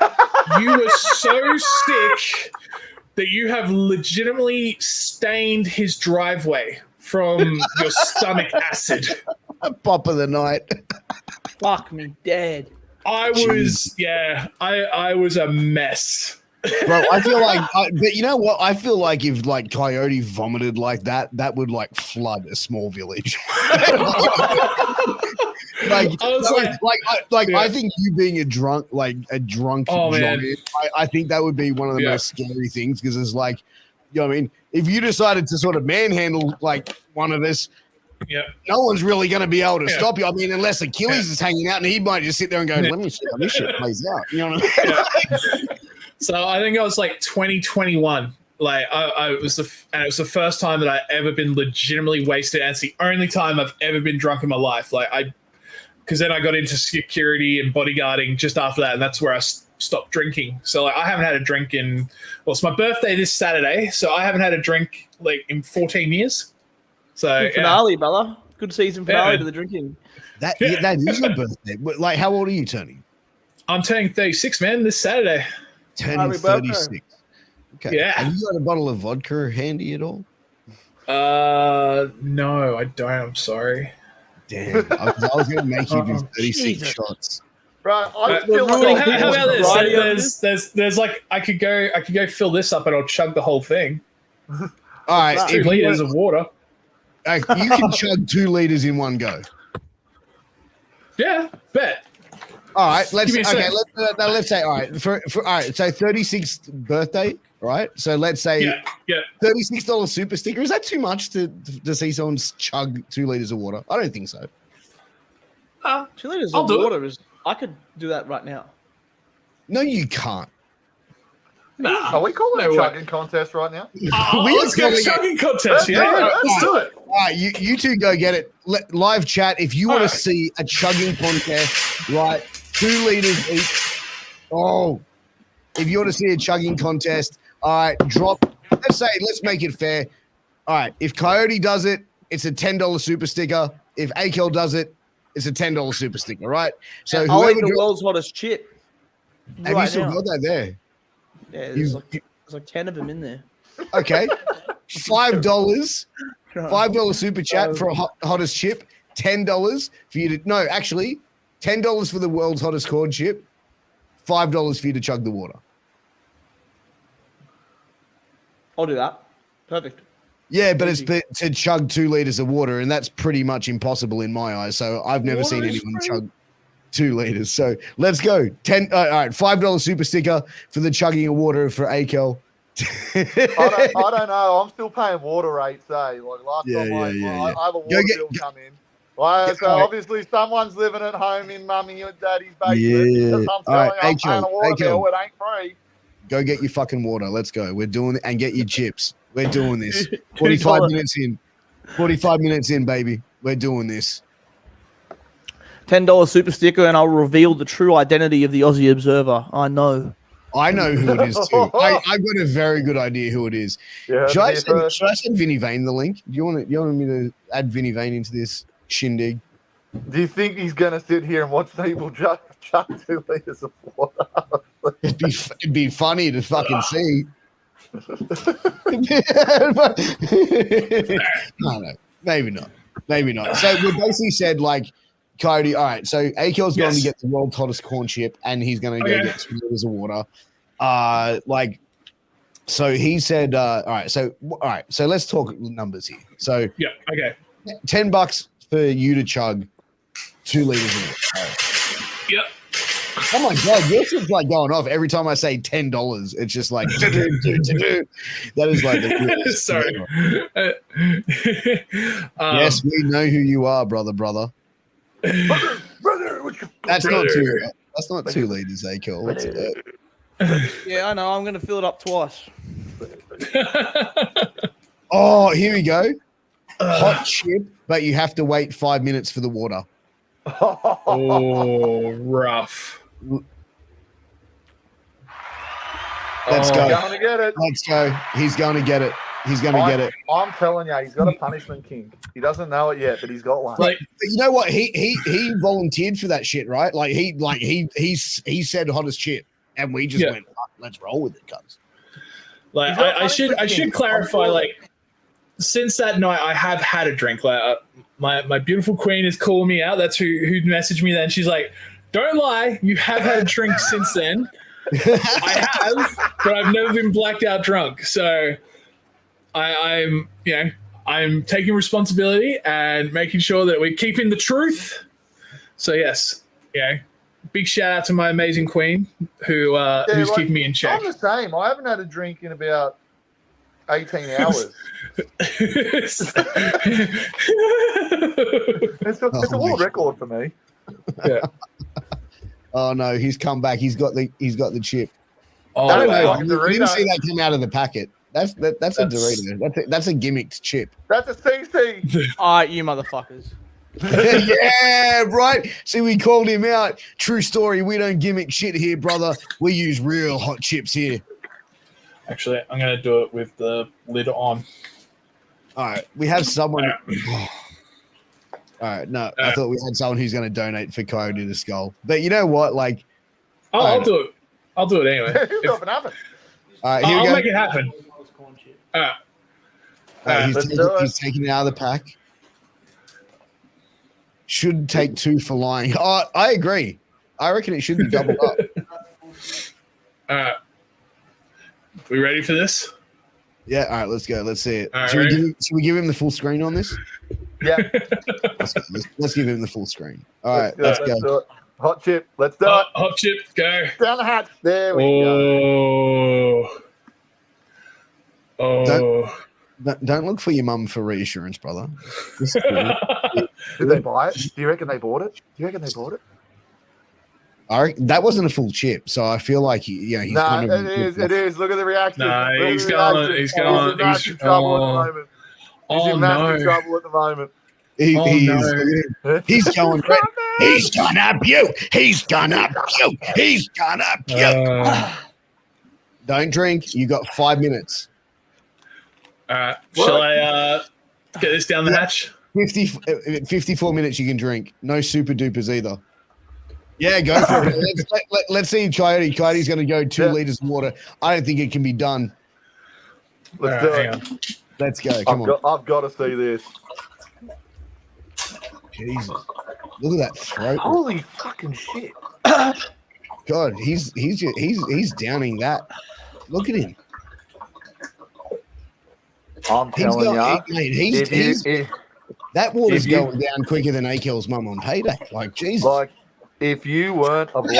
you were so sick that you have legitimately stained his driveway from your stomach acid. Pop of the night. Fuck me dead. I was a mess. Bro, I feel like, but you know what? I feel like if like Coyote vomited like that, that would like flood a small village. I think you being a drunk Johnny, I think that would be one of the most scary things, because it's like, you know what I mean? If you decided to sort of manhandle like one of us, no one's really going to be able to stop you. I mean, unless Achilles is hanging out, and he might just sit there and go, let me see how this shit plays out. You know what I mean? So I think I was like 2021. Like it was the first time that I ever been legitimately wasted, and it's the only time I've ever been drunk in my life. Because then I got into security and bodyguarding just after that, and that's where I stopped drinking. So I haven't had a drink it's my birthday this Saturday, so I haven't had a drink like in 14 years. So finale, brother. Good season finale to the drinking. That is your birthday. Like, how old are you turning? I'm turning 36, man, this Saturday. Turning 36. Okay. Yeah. Have you got a bottle of vodka handy at all? No, I don't. I'm sorry. Damn. I was going to make you do 36 shots. Right. I feel like how about this? There's like I could go fill this up and I'll chug the whole thing. All right. 2 liters of water. You can chug 2 liters in one go. Yeah, bet. All right, let's say all right for all right. So 36th birthday, right? So let's say $36 super sticker. Is that too much to see someone chug 2 liters of water? I don't think so. 2 liters of water is. I could do that right now. No, you can't. Nah, are we calling it a chugging contest right now? Let's go chugging contest. Let's do it. All right, you two go get it. Live chat. If you want to see a chugging contest, right? 2 liters each. Oh, if you want to see a chugging contest, all right, let's make it fair. All right, if Coyote does it, it's a $10 super sticker. If Akel does it, it's a $10 super sticker, right? So I'll eat the world's hottest chip. Have you still got that there? Yeah, there's like 10 of them in there. Okay. $5 super chat for a hottest chip. $10 for you to $10 for the world's hottest corn chip, $5 for you to chug the water. I'll do that. Perfect. Yeah, but it's to chug 2 liters of water, and that's pretty much impossible in my eyes. So I've never seen anyone chug 2 liters. So let's go. All right, $5 super sticker for the chugging of water for Akel. I don't know. I'm still paying water rates, Like last time I have a water bill come in. So obviously someone's living at home in mummy and daddy's basement because I'm paying a water bill. It ain't free. Go get your fucking water. Let's go. We're doing it, and get your chips. We're doing this. 45 minutes in. 45 minutes in, baby. We're doing this. $10 super sticker, and I'll reveal the true identity of the Aussie Observer. I know who it is too. I've got a very good idea who it is. Yeah, should I send Vinny Vane the link? Do you want me to add Vinny Vane into this shindig? Do you think he's gonna sit here and watch people chuck 2 liters of water? It'd be funny to fucking see. No, maybe not. So we basically said like, Cody, all right, so Akel's going to get the world's hottest corn chip, and he's going to go get 2 liters of water. So he said, all right, so let's talk numbers here. So $10 for you to chug 2 liters of water. Yep. Oh my god, this is like going off every time I say $10. It's just like that is like the sorry. Yes, we know who you are, brother. Brother, That's not 2 liters, Akel. Yeah, I know. I'm going to fill it up twice. Oh, here we go. Hot chip, but you have to wait 5 minutes for the water. Oh, rough. Let's go. Going to get it. Let's go. He's going to get it. He's going to get it. I'm telling you, he's got a punishment king. He doesn't know it yet, but he's got one. Like, you know what? He volunteered for that shit, right? Like he said hottest chip, and we just went, let's roll with it, cuz. Like I should clarify, like, since that night I have had a drink. Like my beautiful queen is calling me out. That's who messaged me then. She's like, don't lie, you have had a drink since then. I have, but I've never been blacked out drunk. So I'm taking responsibility and making sure that we're keeping the truth. So yes, big shout out to my amazing queen who's keeping me in check. I'm the same. I haven't had a drink in about 18 hours. It's a world record for me. Yeah. Oh no, he's come back. He's got the chip. Oh, I don't wow. know. You didn't see that come out of the packet. That's a Dorito. That's a gimmicked chip. That's a CC. All right, you motherfuckers. Yeah, right. See, we called him out. True story. We don't gimmick shit here, brother. We use real hot chips here. Actually, I'm going to do it with the lid on. All right. We have someone. All right. No, I thought we had someone who's going to donate for Coyote to Skull. But you know what? Like, I'll do it. I'll do it anyway. All right, here we go. I'll make it happen. All right. He's taking it out of the pack. Should take 2 for lying. Oh, I agree. I reckon it should be doubled up. All right. We ready for this? Yeah. All right. Let's go. Let's see it. All right, should we give him the full screen on this? Yeah. Let's give him the full screen. All right. Let's go. Do it. Hot chip. Let's do it. Hot chip. Go. Down the hatch. There we go. Oh. Don't look for your mum for reassurance, brother. Did they buy it? Do you reckon they bought it? That wasn't a full chip, so I feel like he's kind of. It is. Look at the reaction. Nah, he's going. He's in massive trouble at the moment. He's in massive trouble at the moment. He's going. He's gonna puke. He's gonna puke. He's gonna puke. Don't drink. You got 5 minutes. All right. Shall I get this down the hatch? 54 minutes you can drink. No super dupers either. Yeah, go for it. Let's see Coyote. Coyote's going to go 2 liters of water. I don't think it can be done. Let's do it. Let's go. Come on. I've got to see this. Jesus. Look at that throat. Holy fucking shit! God, he's downing that. Look at him. I'm telling you, That water's if you- going down quicker than Akel's mum on payday. Like Jesus. like, if you weren't a bloke,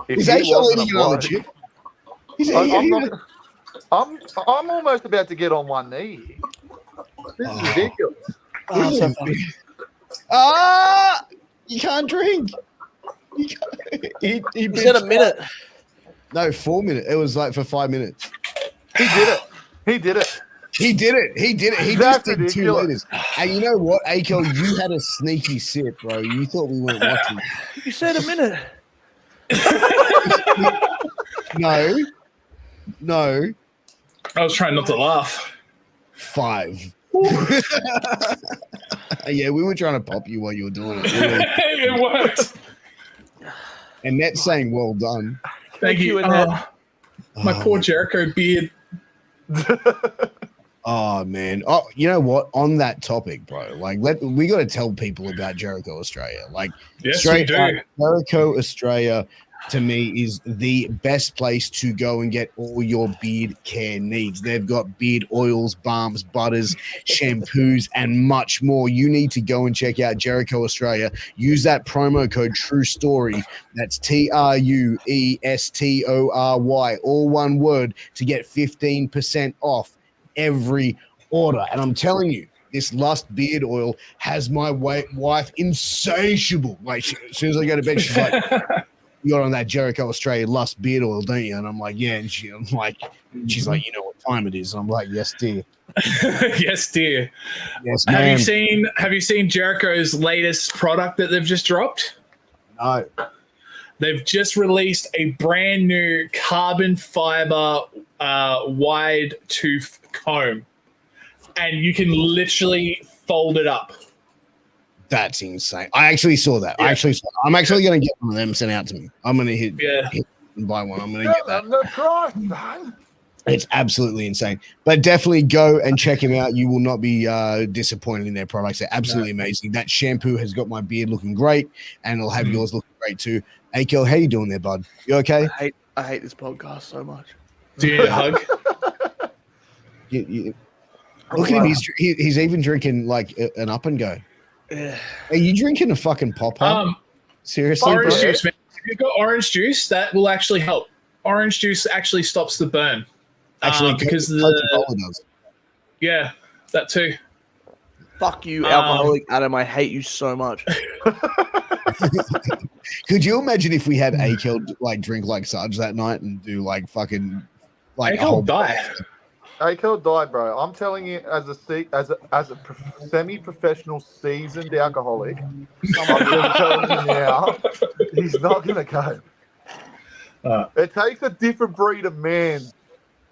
if Is you Akel wasn't a eating on the bloke, chip? I'm almost about to get on one knee. This is ridiculous. Oh, so funny. You can't drink. You You said a minute. No, 4 minutes. It was like for 5 minutes. He did it. He did it. He did it. He That's just did 2 ridiculous. liters. And you know what, Akel, you had a sneaky sip, bro. You thought we weren't watching. You said a minute. No. I was trying not to laugh. 5. Yeah, we were trying to pop you while you were doing it. It worked. And that's saying well done. Thank you. Annette. My poor Jericho beard. Oh man. Oh, you know what? On that topic, bro, like we got to tell people about Jericho Australia. Like, Yes, straight we do. up, Jericho Australia to me is the best place to go and get all your beard care needs. They've got beard oils, balms, butters, shampoos, and much more. You need to go and check out Jericho Australia. Use that promo code True Story. That's TRUESTORY, all one word, to get 15% off every order. And I'm telling you, this Lust beard oil has my wife insatiable. Like, as soon as I go to bed, she's like, "You got on that Jericho Australia Lust beard oil, don't you?" And I'm like, "Yeah." And she's like, "You know what time it is?" And I'm like, "Yes, dear." Yes, dear. Yes, Have ma'am. you seen Jericho's latest product that they've just dropped? No. They've just released a brand new carbon fiber wide tooth comb, and you can literally fold it up. That's insane. I actually saw that. Yeah. I'm actually going to get one of them sent out to me. I'm going to hit Yeah. and buy one. I'm going to get that. No Christ, man. It's absolutely insane. But definitely go and check them out. You will not be disappointed in their products. They're absolutely amazing. That shampoo has got my beard looking great, and it'll have yours looking great too. Akel, how you doing there, bud? You okay? I hate this podcast so much. Do you need a hug? Look at him. He's even drinking like an up and go. Yeah. Are you drinking a fucking pop up? Seriously, Orange bro? juice, man. If you've got orange juice, that will actually help. Orange juice actually stops the burn. Actually, because Coca-Cola does. Yeah, that too. Fuck you, alcoholic Adam. I hate you so much. Could you imagine if we had Akel like drink like Sarge that night and do like fucking like a whole die? Akel died, bro. I'm telling you, as a semi-professional, seasoned alcoholic, I'm just telling you now, he's not gonna go. It takes a different breed of man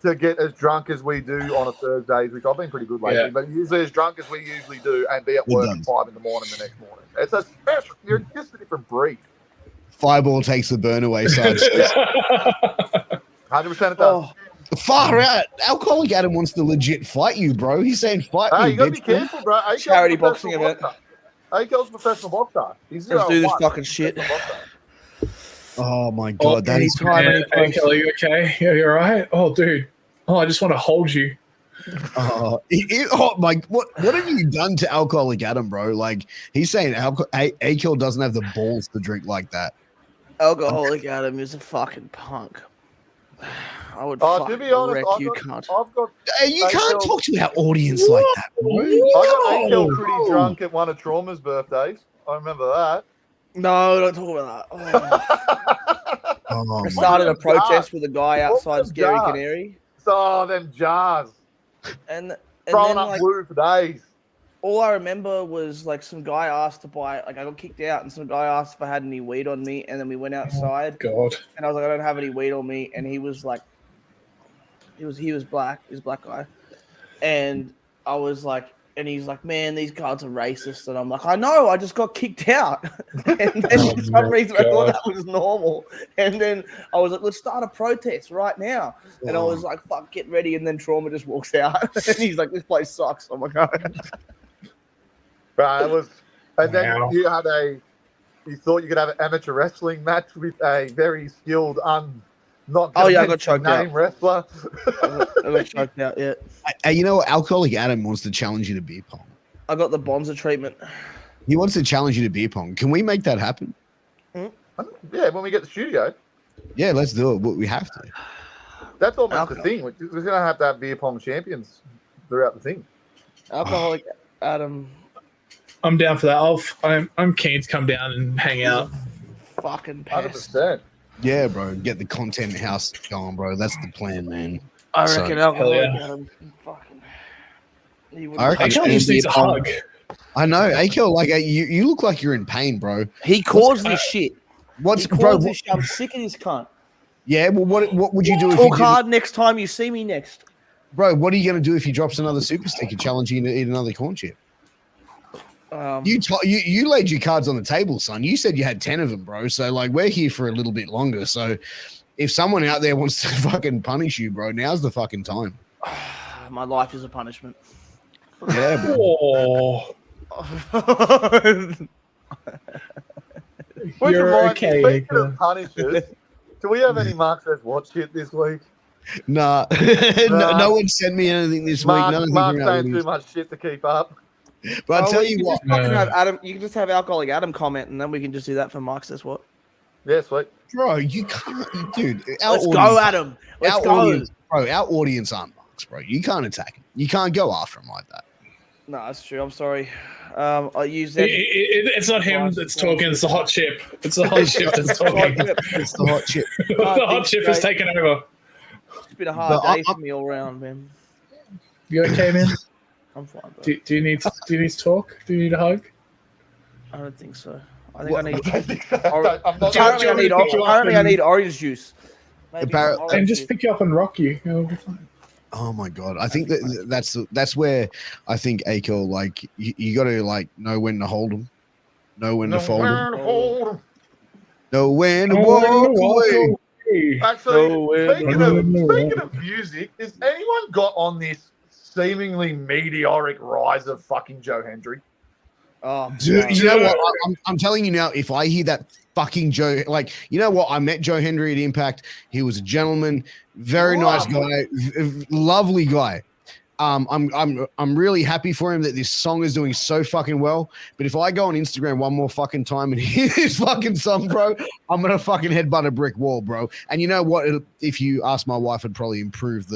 to get as drunk as we do on a Thursdays, which I've been pretty good lately, but usually as drunk as we usually do and be at work at 5 in the morning the next morning. It's a special, you're just a different breed. Fireball takes the burn away, Sarge. 100% it does. Far out. Alcoholic Adam wants to legit fight you, bro. He's saying fight Hey, me. you gotta bitch. be careful, bro. Akel's Charity a professional boxing event. boxer. Akel's a professional boxer. He's Let's do this 0-1. fucking shit. Oh my god, that is. Hey, Kelly, you okay? Yeah, you all right? Oh, dude. Oh, I just want to hold you. Oh my! What have you done to Alcoholic Adam, bro? Like he's saying, Akel doesn't have the balls to drink like that. Alcoholic Adam is a fucking punk. I would To fucking be honest, wreck I've you, got, cunt. I've got, Hey, you can't talk to our audience like that, bro. I got Akel pretty drunk at one of Trauma's birthdays. I remember that. No, don't talk about that. Oh, I started a protest with a guy What's outside the Scary jar? Canary, So them jars. and Throwing then up like blue for days. all I remember was like some guy asked to buy, like I got kicked out, and some guy asked if I had any weed on me, and then we went outside, God. and I was like, I don't have any weed on me, and he was like, he was black, he was a black guy, and I was like, And he's like, man, these guys are racist. And I'm like, I know, I just got kicked out. And then for some reason, I thought that was normal. And then I was like, let's start a protest right now. And I was like, fuck, get ready. And then Trauma just walks out. And he's like, this place sucks. I'm like, oh. Right, it was, and then Wow. you thought you could have an amateur wrestling match with a very skilled, not Oh, yeah, I got choked out. name wrestler. I got choked out, yeah. You know, Alcoholic Adam wants to challenge you to beer pong. I got the Bonza treatment. He wants to challenge you to beer pong. Can we make that happen? Yeah, when we get the studio, Yeah, let's do it. But we have to. that's almost Alcohol. the thing. We're going to have beer pong champions throughout the thing. Alcoholic Adam. I'm down for that. I'm keen to come down and hang out. Fucking 100%. Yeah, bro. Get the content house going, bro. That's the plan, man. I So- reckon Alcoholic Hell yeah. Adam. Fucking. He would I reckon Akel Adam just needs a beer pong- hug. I know, Akel. Like you look like you're in pain, bro. He caused this shit. What's He bro? caused this shit. I'm sick of this cunt. Yeah, well, what would you do if you Talk did, hard next time you see me next. bro? What are you gonna do if he drops another super stick and challenge you to eat another corn chip? You laid your cards on the table, son. You said you had 10 of them, bro. So like we're here for a little bit longer. So if someone out there wants to fucking punish you, bro, now's the fucking time. My life is a punishment. Yeah, bro. Oh, Which you're reminds me, okay. speaking of punishers, do we have any Mark Says What shit this week? Nah. No one sent me anything this week. Mark, None of Mark's these saying too much shit to keep up. But I tell you you what, just fucking have Adam. You can just have Alcoholic Adam comment, and then we can just do that for Mark Says What. Yeah, sweet. bro, you can't, dude. Let's go, Adam. Let's go. Audience, bro. Our audience aren't marks, bro. You can't attack him. You can't go after him like that. No, that's true. I'm sorry. I use that. It's not him that's talking. It's the hot chip. It's the hot chip that's talking. It's the hot chip. The hot chip has taken over. It's been a hard But day for me all round, man. You okay, man? I'm fine, bro. Do you need to talk? Do you need a hug? I don't think so. I think I need. I'm not Apparently, I need orange juice. Maybe Appar- some orange And just juice. pick you up and rock you. It'll be fine. Oh my god! I think that's where I think Akel, like you got to like know when to hold him, know when to fold him, know when to walk away. Actually, speaking of music, has anyone got on this seemingly meteoric rise of fucking Joe Hendry? Oh, Dude, no. you know what? I'm telling you now. If I hear that fucking Joe, like you know what? I met Joe Hendry at Impact. He was a gentleman, very nice guy, lovely guy. I'm really happy for him that this song is doing so fucking well. But if I go on Instagram one more fucking time and hear this fucking song, bro, I'm gonna fucking headbutt a brick wall, bro. And you know what? If you ask my wife, it'd probably improve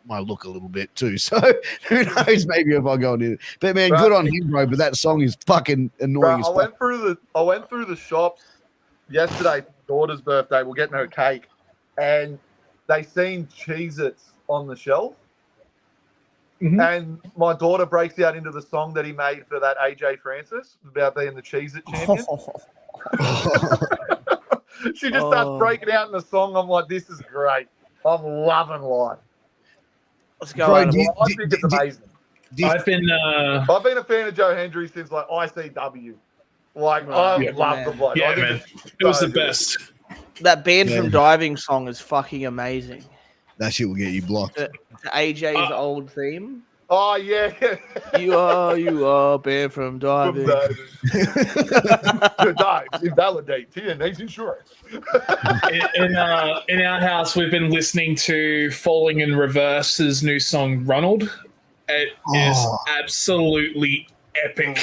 my look a little bit too. So who knows? Maybe if I go on it. But man, good on him, bro. But that song is fucking annoying. Bro, I went through the shops yesterday for my daughter's birthday. We're getting her cake, and they seen Cheez-Its on the shelf. Mhm. And my daughter breaks out into the song that he made for that AJ Francis about being the Cheez-It champion. She just starts breaking out in the song. I'm like, this is great. I'm loving life. Let's go, Bro, Adam. I think it's amazing. I've been I've been a fan of Joe Hendry since like ICW. Like I Yeah, love man. the bloke. yeah, I think man. it's It was so the good. best. That band Yeah. from Diving song is fucking amazing. That shit will get you blocked. To AJ's old theme. Oh yeah. You are banned from diving. Good dives invalidate TNA's insurance. In our house, we've been listening to Falling in Reverse's new song "Ronald." It is absolutely epic.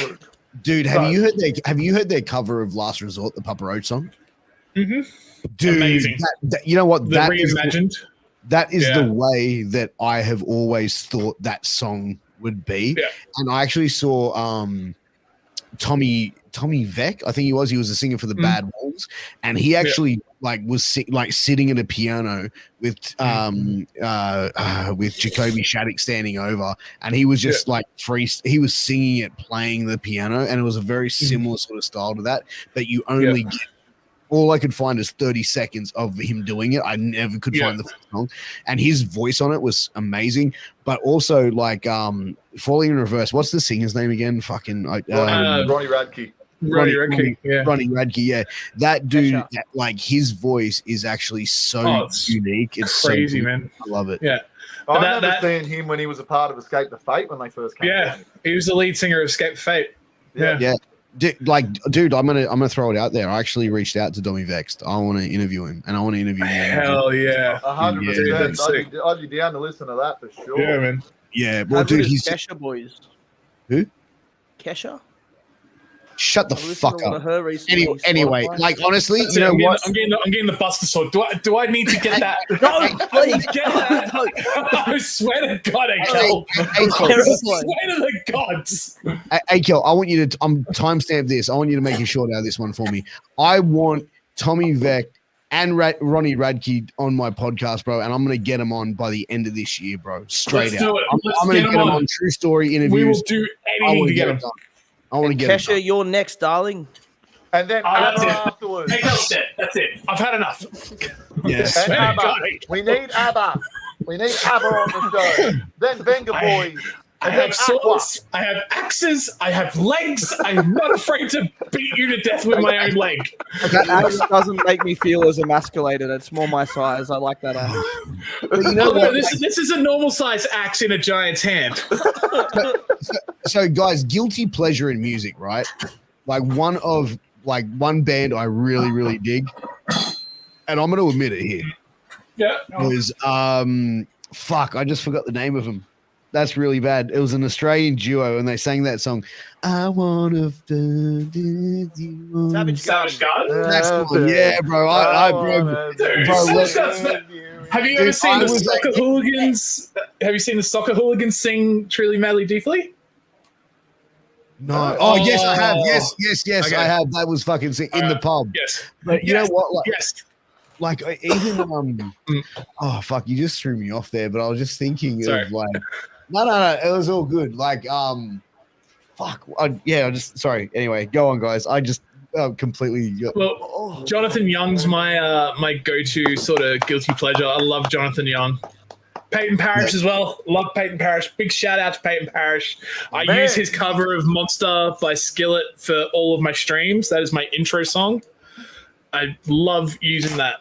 Dude, have you heard their cover of Last Resort, the Papa Roach song? Mm-hmm. Dude, Amazing. you know what? The reimagined. That is Yeah. the way that I have always thought that song would be. Yeah. And I actually saw Tommy Veck, I think he was a singer for the Bad Wolves, and he actually was sitting at a piano with Jacoby Shattuck standing over, and he was just he was singing it, playing the piano, and it was a very similar sort of style to that, but you only get all I could find is 30 seconds of him doing it. I never could find the full song, and his voice on it was amazing. But also, like, Falling in Reverse. What's the singer's name again? Fucking Ronnie Radke. Ronnie Radke, yeah. Ronnie Radke, yeah. That dude, Kesha. like, his voice is actually so it's unique. It's crazy, so man. I love it. Yeah. I But remember that- seeing him when he was a part of Escape the Fate when they first came Yeah, out. he was the lead singer of Escape Fate. Yeah. Yeah. Dude, I'm gonna throw it out there. I actually reached out to Dommy Vexed. I want to interview him, and I want to interview him. Hell yeah. 100%. that's sick. I'd be down to listen to that for sure. Yeah, man. Yeah, How well, good dude, is he's Kesha, boys. Who? Kesha? shut the I listened fuck to one up. of her recently, Anyway, Spotify. like honestly, That's you it. know I'm what? getting the Buster Sword. Do I need to get that? No, please. Get that. I swear to God, Hey, Akel. hey, I Terrible. swear to the gods. Akel, I want you to timestamp this. I want you to make a short out of this one for me. I want Tommy Veck and Ronnie Radke on my podcast, bro, and I'm gonna get them on by the end of this year, bro. Straight Let's out. do it. I'm Let's gonna get get 'em them on. on True Story interviews. We will do I anything want to get him. done. I want to And get 'em Kesha, done. you're next, darling. And then that's ABBA it. afterwards. Akel's dead. That's it. I've had enough. Yes. And Swear to ABBA. God. We need ABBA. We need ABBA on the show. Then Venga Boys. I And then have swords, I have axes, I have legs. I'm not afraid to beat you to death with my own leg. That axe doesn't make me feel as emasculated. It's more my size. I like that axe. But you know Oh, no, what? this is a normal size axe in a giant's hand. So, guys, guilty pleasure in music, right? Like one band I really, really dig, and I'm going to admit it here. Yeah. Was fuck, I just forgot the name of them. That's really bad. It was an Australian duo, and they sang that song. I wanna Savage Garden. That's the one. Yeah, bro. Dude, Bro, have you Dude, ever seen I the was like- soccer hooligans? Have you seen the soccer hooligans sing "Truly, Madly, Deeply"? No. Oh, yes, I have. Oh. Yes, Okay. I have. That was fucking sick in the pub. Yes. But you Yes. know what? Yes. Like even oh fuck, you just threw me off there. But I was just thinking Sorry. of like, no, it was all good. Like fuck, sorry. Anyway, go on, guys. I just completely. Well, Jonathan Young's my go-to sort of guilty pleasure. I love Jonathan Young. Peyton Parrish as well. Love Peyton Parrish. Big shout out to Peyton Parrish. I Man. use his cover of Monster by Skillet for all of my streams. That is my intro song. I love using that.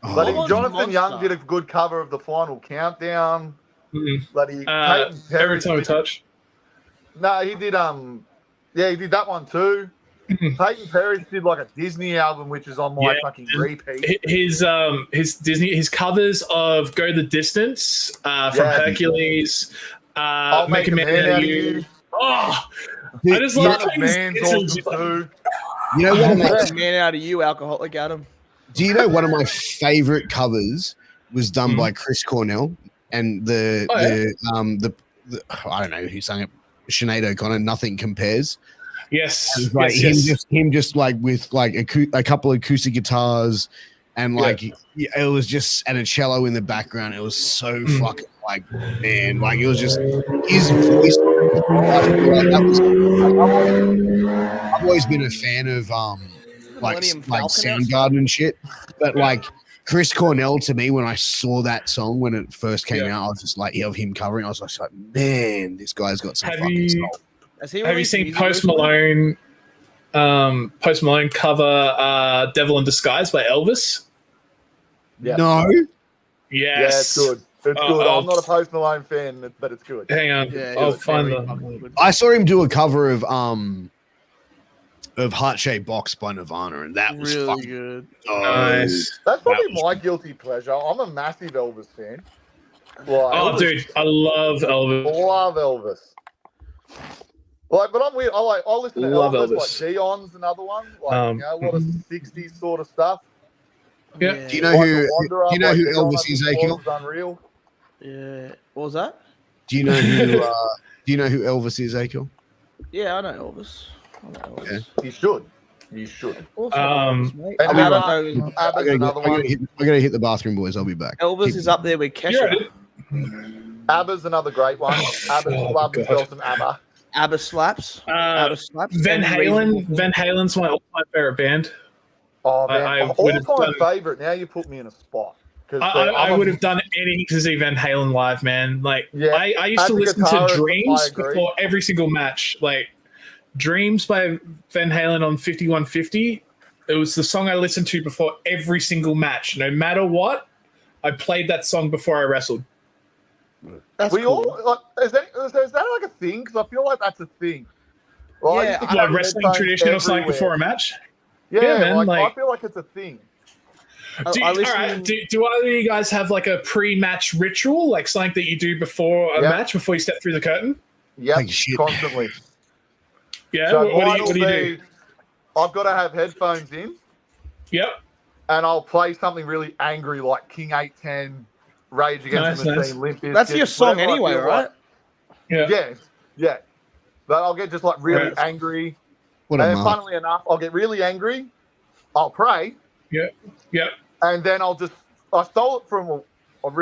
But was Jonathan Monster? Young did a good cover of the Final Countdown. Mhm. Bloody Peyton Every Parrish time we did- touch. No, he did. He did that one too. Peyton Parrish did like a Disney album, which is on my Yeah. fucking repeat. His Disney covers of Go the Distance from Yeah. Hercules. I'll Make a Man out of you. Oh, I just love Son of Man's it's awesome just like- too. You know what? Make a man out of you, alcoholic Adam. Do you know one of my favorite covers was done Mhm. by Chris Cornell and the I don't know who sang it. Sinead O'Connor. Nothing compares. Yes, It was like yes. him just like with like a couple of acoustic guitars and like it was just and a cello in the background. It was so fucking like man, like it was just his voice. I've always been a fan of Millennium like Falcon Soundgarden and shit, but like Chris Cornell to me when I saw that song when it first came out, I was just like of him covering. I was just like, man, this guy's got some Have fucking you- soul. Has he Have you released seen music Post recently? Malone? Post Malone cover "Devil in Disguise" by Elvis. Yeah. No, Yes. Yeah, it's good. It's Oh, good. oh. I'm not a Post Malone fan, but it's good. Hang on, Yeah, I'll it's find very the. fucking good. I saw him do a cover of Heart Shaped Box by Nirvana, and that was Really fucking good. Nice. That's probably That was- my guilty pleasure. I'm a massive Elvis fan. Like, Oh, Elvis- dude, I love Elvis. love Elvis. Like, but I'm weird. I listen to Love Elvis. Elvis. Like Dion's another one. Like, you know, a lot of '60s sort of stuff. Yeah. Do you know Like who? The Wanderer, Do you know like who Dion, Elvis I is, think, Akel? was Unreal. Yeah. What was that? Do you know who? Do you know who Elvis is, Akel? Yeah, I know Elvis. Yeah. You should. You should. Also Um, Elvis, mate. and I mean, I Abba- don't know. Abba's another one. I gotta hit the bathroom, boys. I'll be back. Elvis Keep- is up there with Kesha. Abba's another great one. Abba's Oh, love God. himself some Abba. Abba slaps. Uh, Abba slaps. Van Every Halen. reasonable Van Halen's my all-time favorite band. Oh man, I would have all-time done- favorite. Now you put me in a spot. I would have done anything to see Van Halen live, man. Like Yeah, I used as to a listen to guitarist, I Dreams agree. before every single match. Like Dreams by Van Halen on 5150. It was the song I listened to before every single match. No matter what, I played that song before I wrestled. That's We cool. all like, is that like a thing? Because I feel like that's a thing. Well, Yeah, I used to Like carry wrestling headphones tradition or something everywhere. before a match. Yeah, Yeah, man, like, like- I feel like it's a thing. Do, I all listen- right, do either of you guys have like a pre-match ritual, like something that you do before a Yeah. match, before you step through the curtain? Yep, Take a shit. constantly. Yeah. So what mine do will you do? be, I've got to have headphones in, Yep. and I'll play something really angry like King 810, Rage Against the Nice, Machine, nice. Limp Bizkit, That's your song whatever I anyway, feel right? like. Yeah. Yeah. But I'll get just like really Right. angry. What a And mark. funnily enough, I'll get really angry. I'll pray, Yep. and then I stole it from. I didn't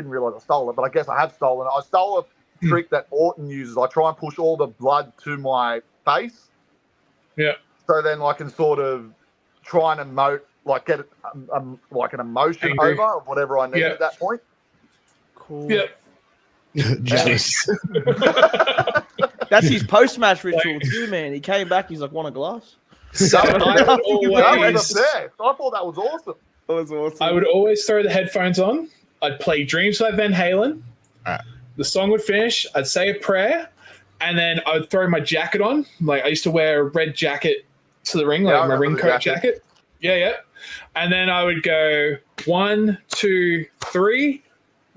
realize I stole it, but I guess I have stolen it. I stole a trick that Orton uses. I try and push all the blood to my face. Yeah. So then I can sort of try and emote, like get like an emotion Angry. over of whatever I need Yeah. at that point. Cool. Yep. Jealous. That's his post-match ritual too, man. He came back. He's like, "Want a glass?" So I would That always, was the best. I thought that was awesome. That was awesome. I would always throw the headphones on. I'd play Dreams by Van Halen. The song would finish. I'd say a prayer, and then I would throw my jacket on. Like I used to wear a red jacket to the ring, Yeah, I like my remember ring the coat jacket. Yeah. And then I would go 1, 2, 3,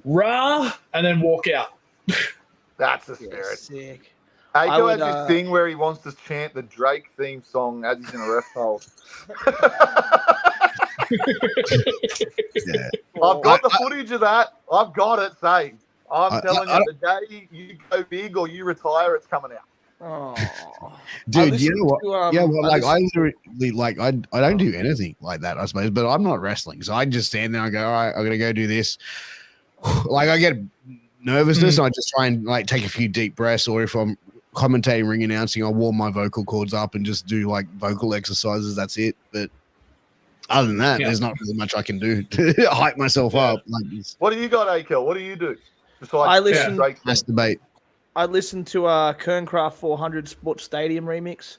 rah, and then walk out. That's the Yeah, spirit. sick. Aiko I would, has this thing where he wants to chant the Drake theme song as he's in a rest hold. Yeah. I've got the footage of that. I've got it saved. I'm telling I you, the day you go big or you retire, it's coming out. Oh, Dude, you know what? Yeah, well, like I listened- literally, like I don't do anything like that, I suppose. But I'm not wrestling, so I just stand there and go, all right, I'm gonna go do this. Like I get nervousness, and I just try and like take a few deep breaths, or if I'm commentating, ring announcing, I'll warm my vocal cords up and just do like vocal exercises. That's it. But other than that, Yeah. there's not really much I can do to hype myself up. Like it's What do you got, Akel? What do you do? Besides I listen- Drake thing? masturbate. I listened to Kerncraft 400 Sports Stadium remix.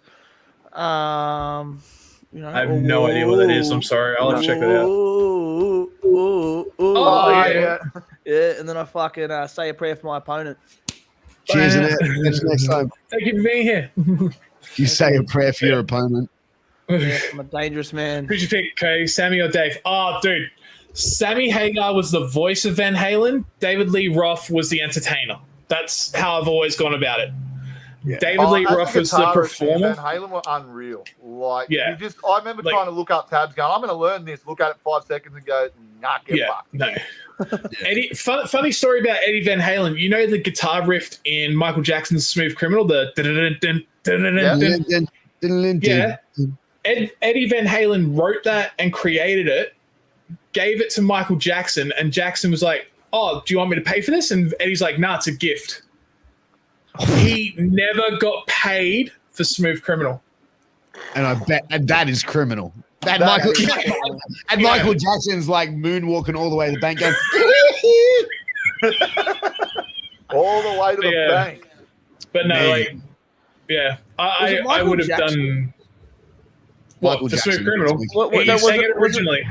You know, I have no idea what that is. I'm sorry. I'll have to check that out. Oh, Oh, yeah. yeah, and then I fucking say a prayer for my opponent. Cheers, and catch you next time. Thank you for being here. You say a prayer for your opponent. Yeah, I'm a dangerous man. Who'd you pick, Cody? Sammy or Dave? Oh, dude. Sammy Hagar was the voice of Van Halen. David Lee Roth was the entertainer. That's how I've always gone about it. Yeah. David Lee as a Roth was the guitarist, performer. Van Halen were unreal. Like, Yeah. I remember Like- trying to look up tabs, going, I'm going to learn this. Look at it 5 seconds and go, nah, get Yeah, fucked. no. Eddie, funny story about Eddie Van Halen. You know the guitar riff in Michael Jackson's Smooth Criminal? The Yeah. Eddie Van Halen wrote that and created it, gave it to Michael Jackson, and Jackson was like, oh, do you want me to pay for this? And Eddie's like, nah, it's a gift. He never got paid for Smooth Criminal. And I bet and that is criminal. That That Michael is and Yeah. Michael Jackson's like moonwalking all the way to the bank going, All the way to the Yeah. bank. But no, Man. like, yeah, Was it I Michael would have Jackson? done what Michael for Smooth Jackson. Criminal. What, He no, was sang it- it was it- originally.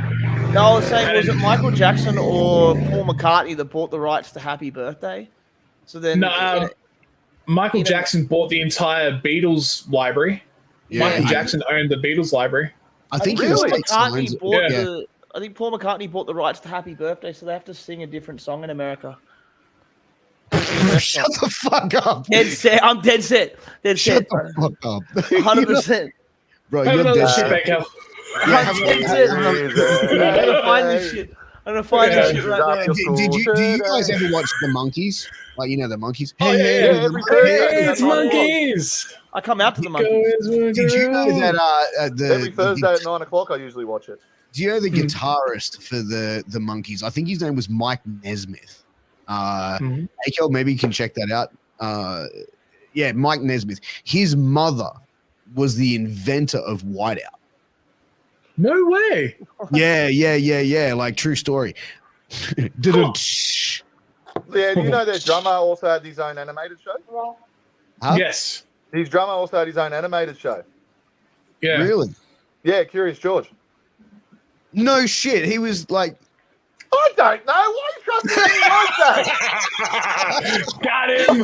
No, I was saying, was it Michael Jackson or Paul McCartney that bought the rights to Happy Birthday? So then, No, Michael you know- Jackson bought the entire Beatles library. Michael Jackson owned the Beatles library. I think Really? he was Paul like signs. McCartney bought Yeah. the. I think Paul McCartney bought the rights to Happy Birthday, so they have to sing a different song in America. Shut the fuck up. Dead set. I'm dead set. Dead Shut set. the fuck up. 100%. Bro, Have you're another dead. shit back out. I'm dead set. I'm gonna find this shit. I'm gonna find Yeah. this shit right now. Do you guys ever watch the Monkeys? Like, you know, the Monkeys? Oh, yeah, yeah, every Thursday. Hey, it's monkeys. I come out to the monkeys. Did you know that Every Thursday at 9 o'clock, I usually watch it. do you know the guitarist for the Monkeys? I think his name was Mike Nesmith. Mhm. Akel, maybe you can check that out. Yeah, Mike Nesmith. His mother was the inventor of whiteout. No way. Yeah. Like true story. Didn't. Yeah, do you know their drummer also had his own animated show? Huh? Yes. His drummer also had his own animated show. Yeah. Really? Yeah, Curious George. No shit. He was like, I don't know. Why are you trusting me like that? Got him.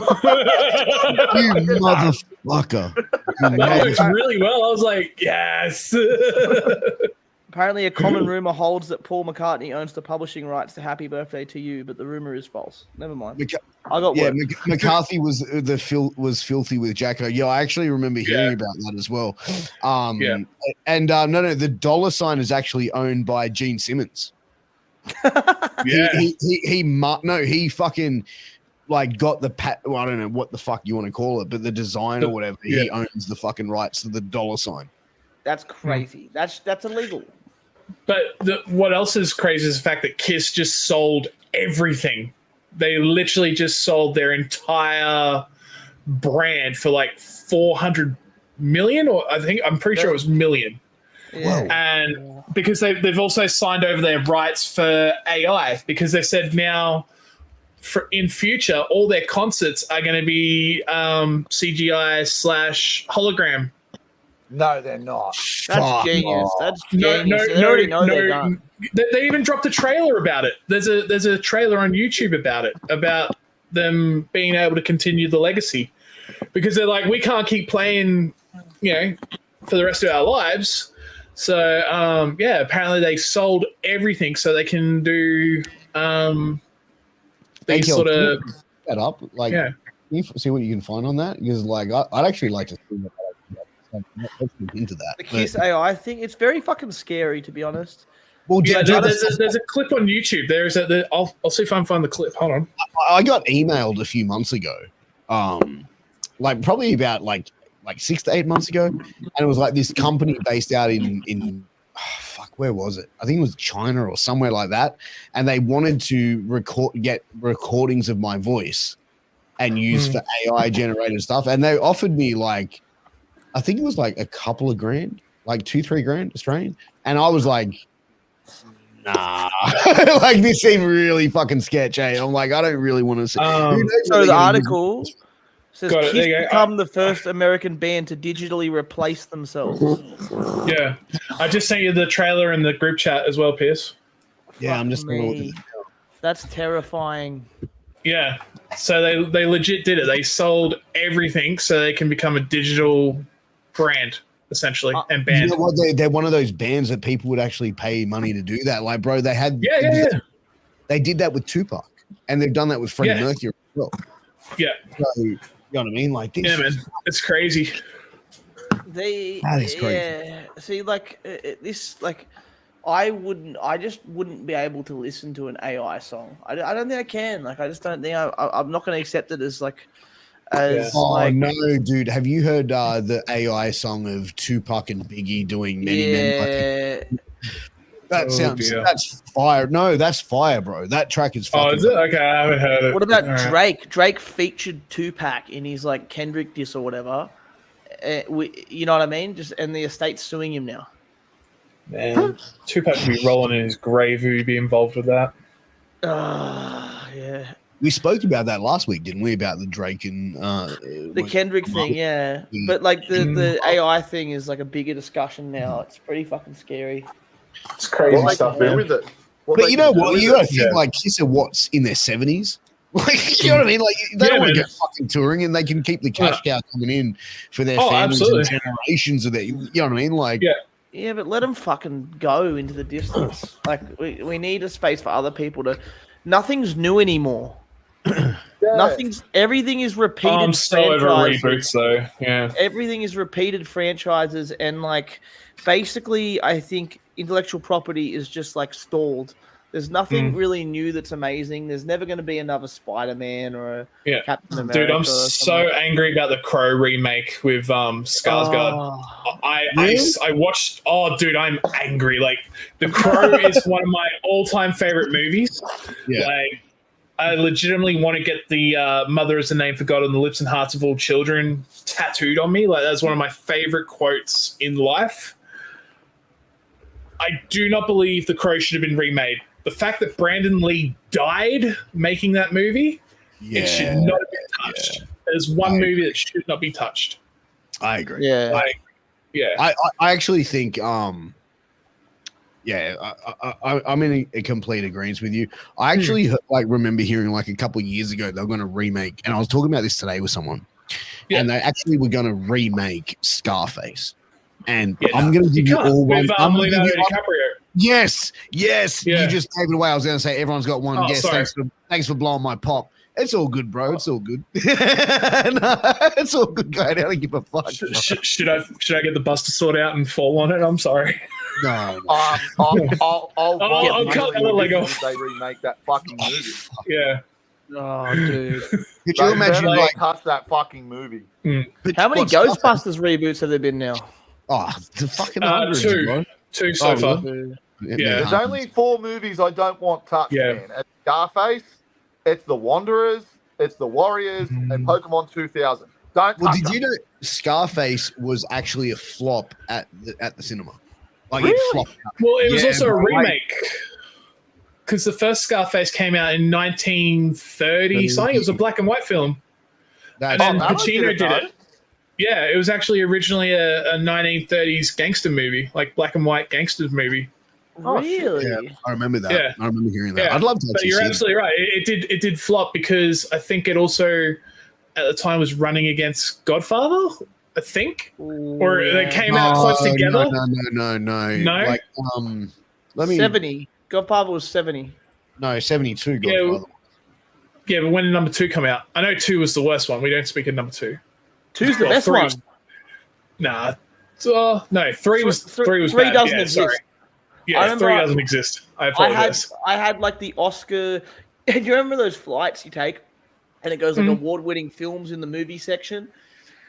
you motherfucker. That works really well. I was like, yes. Apparently, a common rumor holds that Paul McCartney owns the publishing rights to "Happy Birthday to You," but the rumor is false. Never mind. I got Yeah, work. McCarthy was was filthy with Jacko. Yeah, I actually remember hearing about that as well. And no, the dollar sign is actually owned by Gene Simmons. Yeah. He fucking like got the well, I don't know what the fuck you want to call it, but the design or whatever. He owns the fucking rights to the dollar sign. That's crazy. That's illegal. But what else is crazy is the fact that Kiss just sold everything. They literally just sold their entire brand for like 400 million, or I'm pretty sure it was million. Yeah. And because they've also signed over their rights for AI, because they said now in future all their concerts are going to be CGI / hologram. No, they're not. That's genius. That's genius. They already know they're done. They even dropped a trailer about it. There's a trailer on YouTube about it, about them being able to continue the legacy, because they're like, we can't keep playing, for the rest of our lives. So apparently they sold everything so they can do these sort of that up. Like, can you see what you can find on that? Because like, I'd actually like to see that. Let's get into that. The Kiss AI thing, it's very fucking scary, to be honest. Well, there's a clip on YouTube. I'll see if I can find the clip. Hold on. I got emailed a few months ago, like probably about like 6 to 8 months ago, and it was like this company based out in where was it? I think it was China or somewhere like that, and they wanted to get recordings of my voice and use for AI generated stuff, and they offered me like, I think it was like a couple of grand, like 2-3 grand Australian. And I was like, nah, like this seemed really fucking sketch. I'm like, I don't really want to see. So the article says Kiss become the first American band to digitally replace themselves. Yeah. I just sent you the trailer in the group chat as well, Piers. Yeah, I'm just That's terrifying. Yeah. So they legit did it. They sold everything so they can become a digital brand, essentially, and band. You know what? They're one of those bands that people would actually pay money to do that. Like, bro, they had they did that with Tupac, and they've done that with Freddie Mercury as well. Yeah. So, you know what I mean? Like this. Yeah, man, it's crazy. That is crazy. Yeah. See, like this, like I just wouldn't be able to listen to an AI song. I don't think I can. Like, I just don't think I'm not going to accept it as like. No, dude! Have you heard the AI song of Tupac and Biggie doing "Many Men"? That's fire. No, that's fire, bro. That track is fire. Oh, is it? Okay, I haven't heard it. What about Drake? Drake featured Tupac in his like Kendrick diss or whatever. You know what I mean? And the estate's suing him now. Man, Tupac would be rolling in his grave who would be involved with that. Yeah. We spoke about that last week, didn't we? About the Drake and the Kendrick thing, yeah. But like the AI thing is like a bigger discussion now. It's pretty fucking scary. It's crazy stuff, man. With it? But you know what? You gotta think like Kiss are what's in their 70s. Like, you know what I mean? Like, they don't want to go fucking touring, and they can keep the cash cow coming in for their families and generations of their. You know what I mean? Like, yeah, but let them fucking go into the distance. Like, we need a space for other people to. Nothing's new anymore. Everything is repeated. I'm so over reboots, though. Yeah, everything is repeated franchises, and like, basically, I think intellectual property is just like stalled. There's nothing really new that's amazing. There's never going to be another Spider-Man or a Captain America. Dude, I'm so angry about the Crow remake with Skarsgård. I watched. Oh, dude, I'm angry. Like, The Crow is one of my all-time favorite movies. Yeah. Like, I legitimately want to get the "Mother is the name for God on the lips and hearts of all children" tattooed on me. Like, that's one of my favorite quotes in life. I do not believe The Crow should have been remade. The fact that Brandon Lee died making that movie, it should not have been touched. There's one movie that should not be touched. I agree. Yeah. Like, yeah. I actually think I'm in a complete agreement with you. I actually remember hearing like a couple of years ago they were going to remake, and I was talking about this today with someone, and they actually were going to remake Scarface. And I'm going to give you all one. Leonardo DiCaprio. Yes. Yeah. You just gave it away. I was going to say everyone's got one guess. Sorry. Thanks for blowing my pop. It's all good, bro. It's all good. It's all good, guy. I don't give a fuck. Should I get the bus to sort out and fall on it? I'm sorry. No. I'll cut the leg off. They remake that fucking movie. Yeah. Oh, dude. Could you imagine touch that fucking movie? How many Ghostbusters reboots have there been now? Oh, the fucking hundreds, bro. Two so far. Yeah. There's only 4 movies I don't want touched, man. It's Scarface, it's The Wanderers, it's The Warriors, and Pokemon 2000. Well, did you know Scarface was actually a flop at the cinema? Like Really? it flopped. Well, it was also a remake. Because the first Scarface came out in 1930 something. It was a black and white film. And then Pacino did it. Yeah, it was actually originally a 1930s gangster movie, like black and white gangster movie. Really? Yeah, I remember that. Yeah. I remember hearing that. Yeah. I'd love to. But you're absolutely right. It did flop because I think it also at the time was running against Godfather. I think, or they came out close together. No. No? Like, let me. 70. Godfather was 70. No, 72. Godfather. Yeah, but when did number 2 come out? I know 2 was the worst one. We don't speak of number 2. 2's the best 3 one. was- Nah. No, 3 was 3 was 3 bad. doesn't Yeah, exist. sorry. Yeah, I remember 3 doesn't exist. I apologize. I had like the Oscar. Do you remember those flights you take, and it goes like award-winning films in the movie section?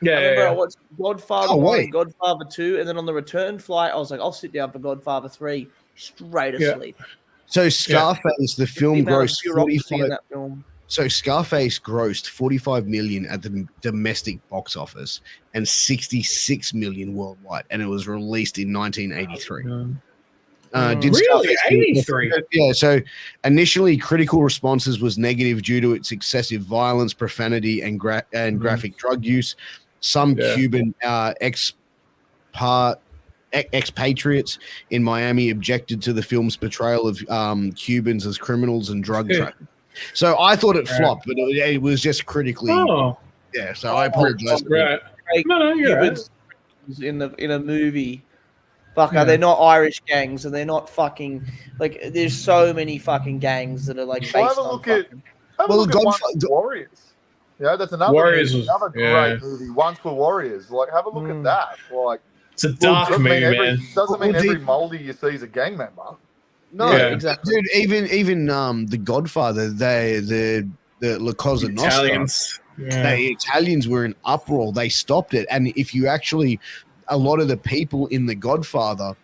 Yeah, I remember I watched Godfather 1 wait. and Godfather 2, and then on the return flight, I was like, I'll sit down for Godfather 3, straight asleep. So Scarface, the film, The amount of grossed bureaucracy 45. in that film. So Scarface grossed 45 million at the domestic box office and 66 million worldwide, and it was released in 1983. Did Really? Scarface- 83? Yeah. So initially, critical responses was negative due to its excessive violence, profanity, and graphic drug use. Some Cuban expatriates in Miami objected to the film's portrayal of Cubans as criminals and drug traffickers. So I thought it flopped, but it was just critically. Oh, Yeah, so I apologize. right. Like, No, you're right. Cubans in a movie. Fuck, they're not Irish gangs, and they're not fucking like. There's so many fucking gangs that are like based Well, have a on. look at Warriors. Yeah, that's another Warriors movie, another great movie. Once for Warriors. Like, have a look at that. Like, It's a dark doesn't movie, mean man. Doesn't mean every Moldy you see is a gang member. No, Yeah. Exactly. dude. Even the Godfather, the La Cosa Nostra, Italians. Yeah. the Italians were in uproar. They stopped it, and if you actually, a lot of the people in the Godfather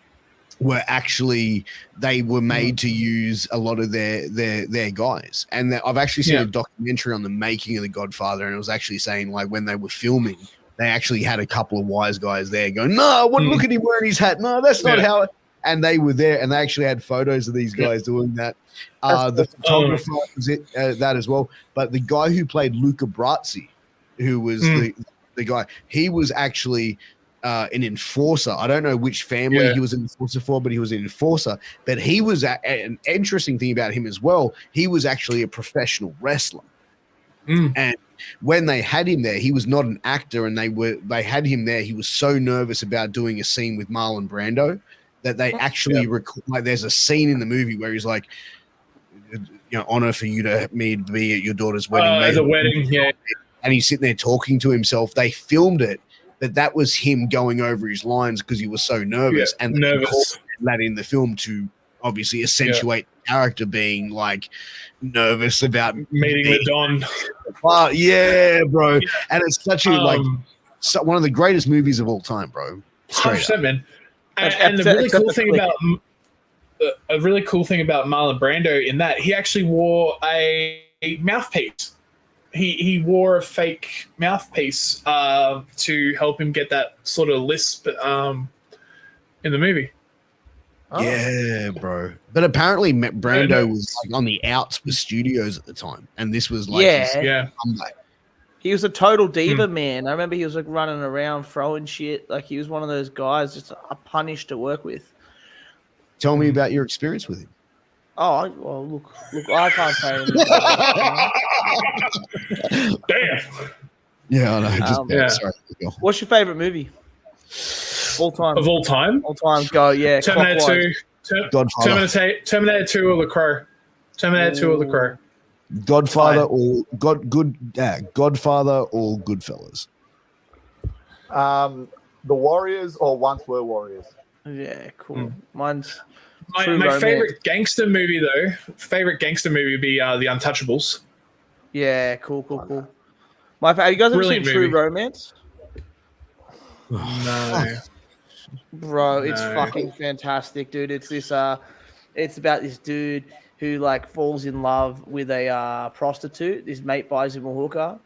were actually they were made to use a lot of their guys. And I've actually seen a documentary on the making of the Godfather, and it was actually saying like when they were filming, they actually had a couple of wise guys there going, "No, look at him wearing his hat. No, that's not how." And they were there, and they actually had photos of these guys doing that. The photographer was that as well. But the guy who played Luca Brasi, who was the guy, he was actually an enforcer. I don't know which family he was an enforcer for, but he was an enforcer. But he was an interesting thing about him as well. He was actually a professional wrestler. And when they had him there, he was not an actor, and they had him there. He was so nervous about doing a scene with Marlon Brando that they actually like. There's a scene in the movie where he's like, honor for you to me to be at your daughter's wedding. At the wedding, yeah. And he's sitting there talking to himself. They filmed it, but that was him going over his lines because he was so nervous. And nervous. That in the film to obviously accentuate the character being like nervous about meeting with Don. Yeah, bro. Yeah. And it's such a one of the greatest movies of all time, bro. Straight up. Man. And the really cool thing about Marlon Brando in that he actually wore a mouthpiece. He wore a fake mouthpiece to help him get that sort of lisp in the movie. Oh. Yeah, bro. But apparently Brando was like on the outs with studios at the time, and this was like his Yeah. comeback. He was a total diva, man. I remember he was like running around throwing shit. Like he was one of those guys, just a punish to work with. Tell me about your experience with him. Oh, well, look, I can't say anything. Damn. Yeah, I know. Just yeah. sorry. What's your favorite movie? All time. Of all time? All time. Go, yeah. Terminator 2. Godfather. Terminator 2 or The Crow. Terminator 2 or The Crow. Godfather or Godfather or Goodfellas. The Warriors or Once Were Warriors. Yeah, cool. Mine's My Romance. favorite gangster movie, though, would be The Untouchables. Yeah, cool. Have you guys ever seen Brilliant True movie. Romance? No. Bro, it's No. fucking fantastic, dude. It's this it's about this dude who like falls in love with a prostitute. His mate buys him a hooker.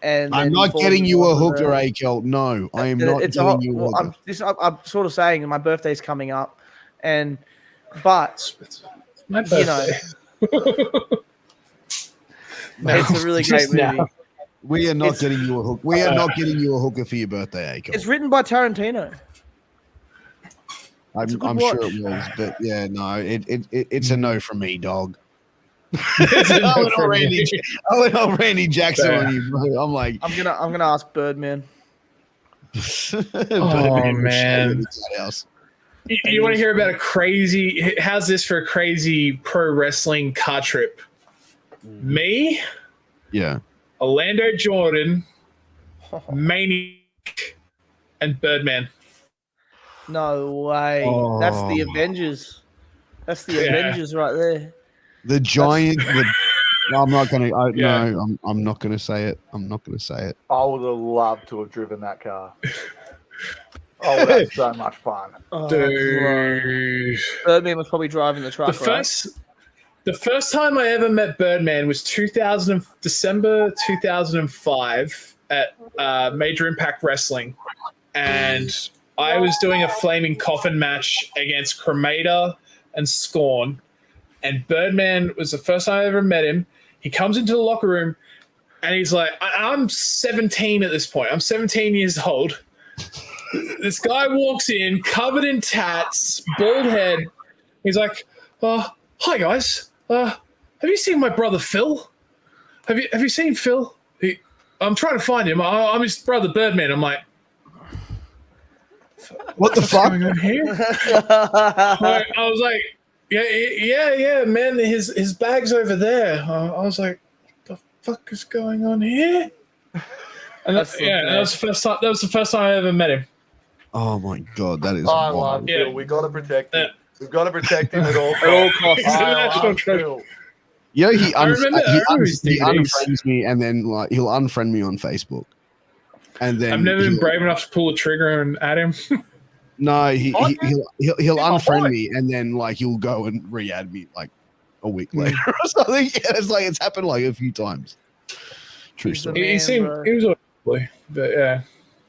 And I'm then he not falls getting in you a love with hooker, her. Akel. No, I am And not it's getting you a hooker. I'm sort of saying my birthday's coming up, but My you know, it's a really great Just movie. now. We are not getting you a hook. We are not getting you a hooker for your birthday, Akel. It's written by Tarantino. a good I'm sure watch. it was, but yeah, no, it's a no from me, dog. It's a no I went from all me. Randy Jackson Fair. on you, bro. I'm like, I'm gonna ask Birdman. Birdman was man. shit at his house. You want to hear about a crazy? How's this for a crazy pro wrestling car trip? Me, Yeah. Orlando Jordan, Maniac, and Birdman. No way. That's the Oh. Avengers. That's the Yeah. Avengers right there. The giant. I'm not gonna. Yeah. No, I'm not gonna say it. I'm not gonna say it. I would have loved to have driven that car. Oh, that's so much fun. Oh, bro. Dude. Birdman was probably driving the truck, The first time I ever met Birdman was December 2005 at Major Impact Wrestling, and I was doing a flaming coffin match against Cremator and Scorn, and Birdman was the first time I ever met him. He comes into the locker room, and he's like, I'm 17 at this point. I'm 17 years old. This guy walks in, covered in tats, bald head. He's like, hi guys. Have you seen my brother Phil? Have you seen Phil? I'm trying to find him. I'm his brother Birdman. I'm like, What the what's fuck? going on here? I was like, yeah, man. His bag's over there. I was like, what the fuck is going on here? And That's so that was the first time. That was the first time I ever met him. Oh my god, that is. I wild. love Yeah. Phil. We got to protect him. Yeah. We've got to protect him at all At all costs. He's a I national love treasure. Phil. You know, he I remember his he DVDs. unfriends me, and then like he'll unfriend me on Facebook, and then I've never been he'll- brave enough to pull a trigger and at him. No, he'll He's my unfriend boy. me, and then like he'll go and re-add me like a week Hmm. later or something. Yeah, it's like it's happened like a few times. True He's the story. man, he seemed bro. he was always, but yeah.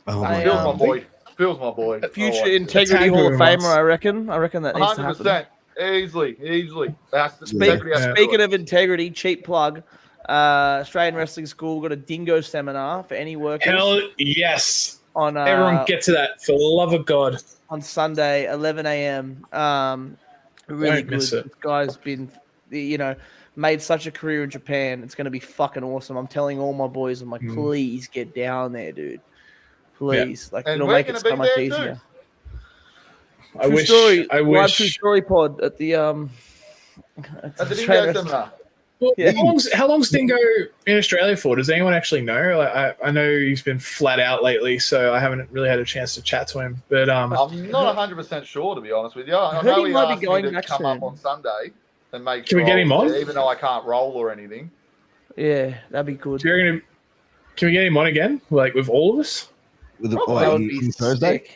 Oh I, my Phil's god. my boy. Phil's my boy. Future Oh, Integrity Tag Hall of him once. Famer, I reckon. I reckon that needs to happen. 100%. Easily. That's the Speak- integrity has to do Speaking it. of integrity, cheap plug. Australian Wrestling School got a dingo seminar for any workers Hell yes. on Everyone get to that for the love of God. on Sunday, 11 a.m. Really Don't good. miss it. This guy's been, made such a career in Japan. It's going to be fucking awesome. I'm telling all my boys, I'm like, please get down there, dude. Please. Like, And it'll we're make it gonna so be much there easier. too. I True wish. story, I live True wish. Story pod at the At the Australian Dingo Wrestling- seminar. Well, Yeah. how long's Dingo in Australia for? Does anyone actually know? Like, I know he's been flat out lately, so I haven't really had a chance to chat to him. But I'm not 100% sure, to be honest with you. I heard know he he might be asked me going to back come up soon. on Sunday and make Can we sure get him I'll on? be there, even though I can't roll or anything. Yeah, that'd be good. do you reckon? Can we get him on again, like with all of us? With the, Probably. That oh, would on be Thursday. sick.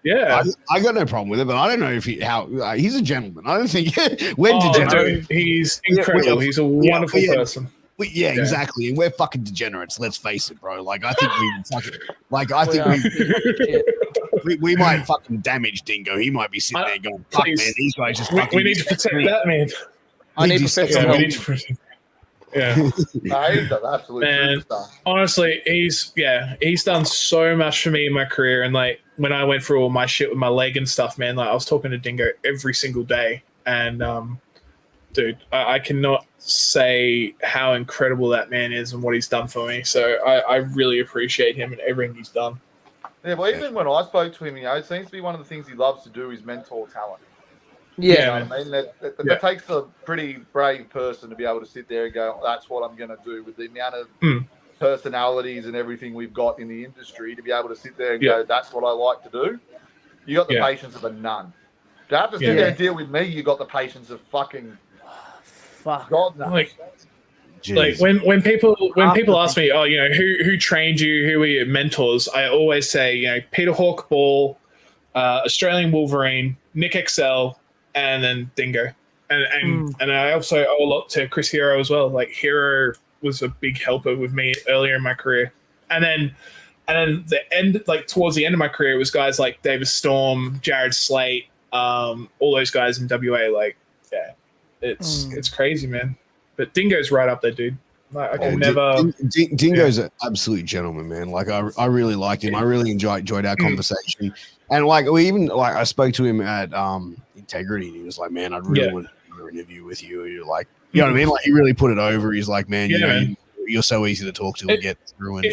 Yeah. I got no problem with it, but I don't know if he's a gentleman. I don't think we're Oh, degenerates. dude, he's Yeah, incredible. He's a wonderful yeah. person. Yeah, exactly. And we're fucking degenerates. Let's face it, bro. Like I think we fucking, like I We think are we big shit. we might fucking damage Dingo. He might be sitting there going, "Fuck, please. man, these guys just We fucking." need to protect that man. I need He's professional Yeah, we help. need to protect. Yeah. No, he's an absolute Man, superstar. honestly, he's done so much for me in my career. And like when I went through all my shit with my leg and stuff, man, like I was talking to Dingo every single day. And dude, I cannot say how incredible that man is and what he's done for me. So I really appreciate him and everything he's done. Yeah, well, even when I spoke to him, it seems to be one of the things he loves to do is mentor talent. Yeah. You know what I mean? That takes a pretty brave person to be able to sit there and go, that's what I'm going to do, with the amount of personalities and everything we've got in the industry, to be able to sit there and go, that's what I like to do. You got the patience of a nun. To have to sit there and deal with me, you got the patience of fucking God knows. Like when people ask me, oh, you know, who trained you, who were your mentors, I always say, you know, Peter Hawk Ball, Australian Wolverine, Nick Excel, and then Dingo. And I also owe a lot to Chris Hero as well. Like Hero was a big helper with me earlier in my career. And then the end, like towards the end of my career, it was guys like David Storm, Jared Slate, all those guys in WA. Like, yeah, it's crazy, man. But Dingo's right up there, dude. Like, I can never. Dingo's an absolute gentleman, man. Like I really liked him. I really enjoyed our conversation, and like I spoke to him at Integrity, and he was like, "Man, I'd really want to do an interview with you." And you're like, you know what I mean? Like he really put it over. He's like, "Man, you're so easy to talk to and get through." And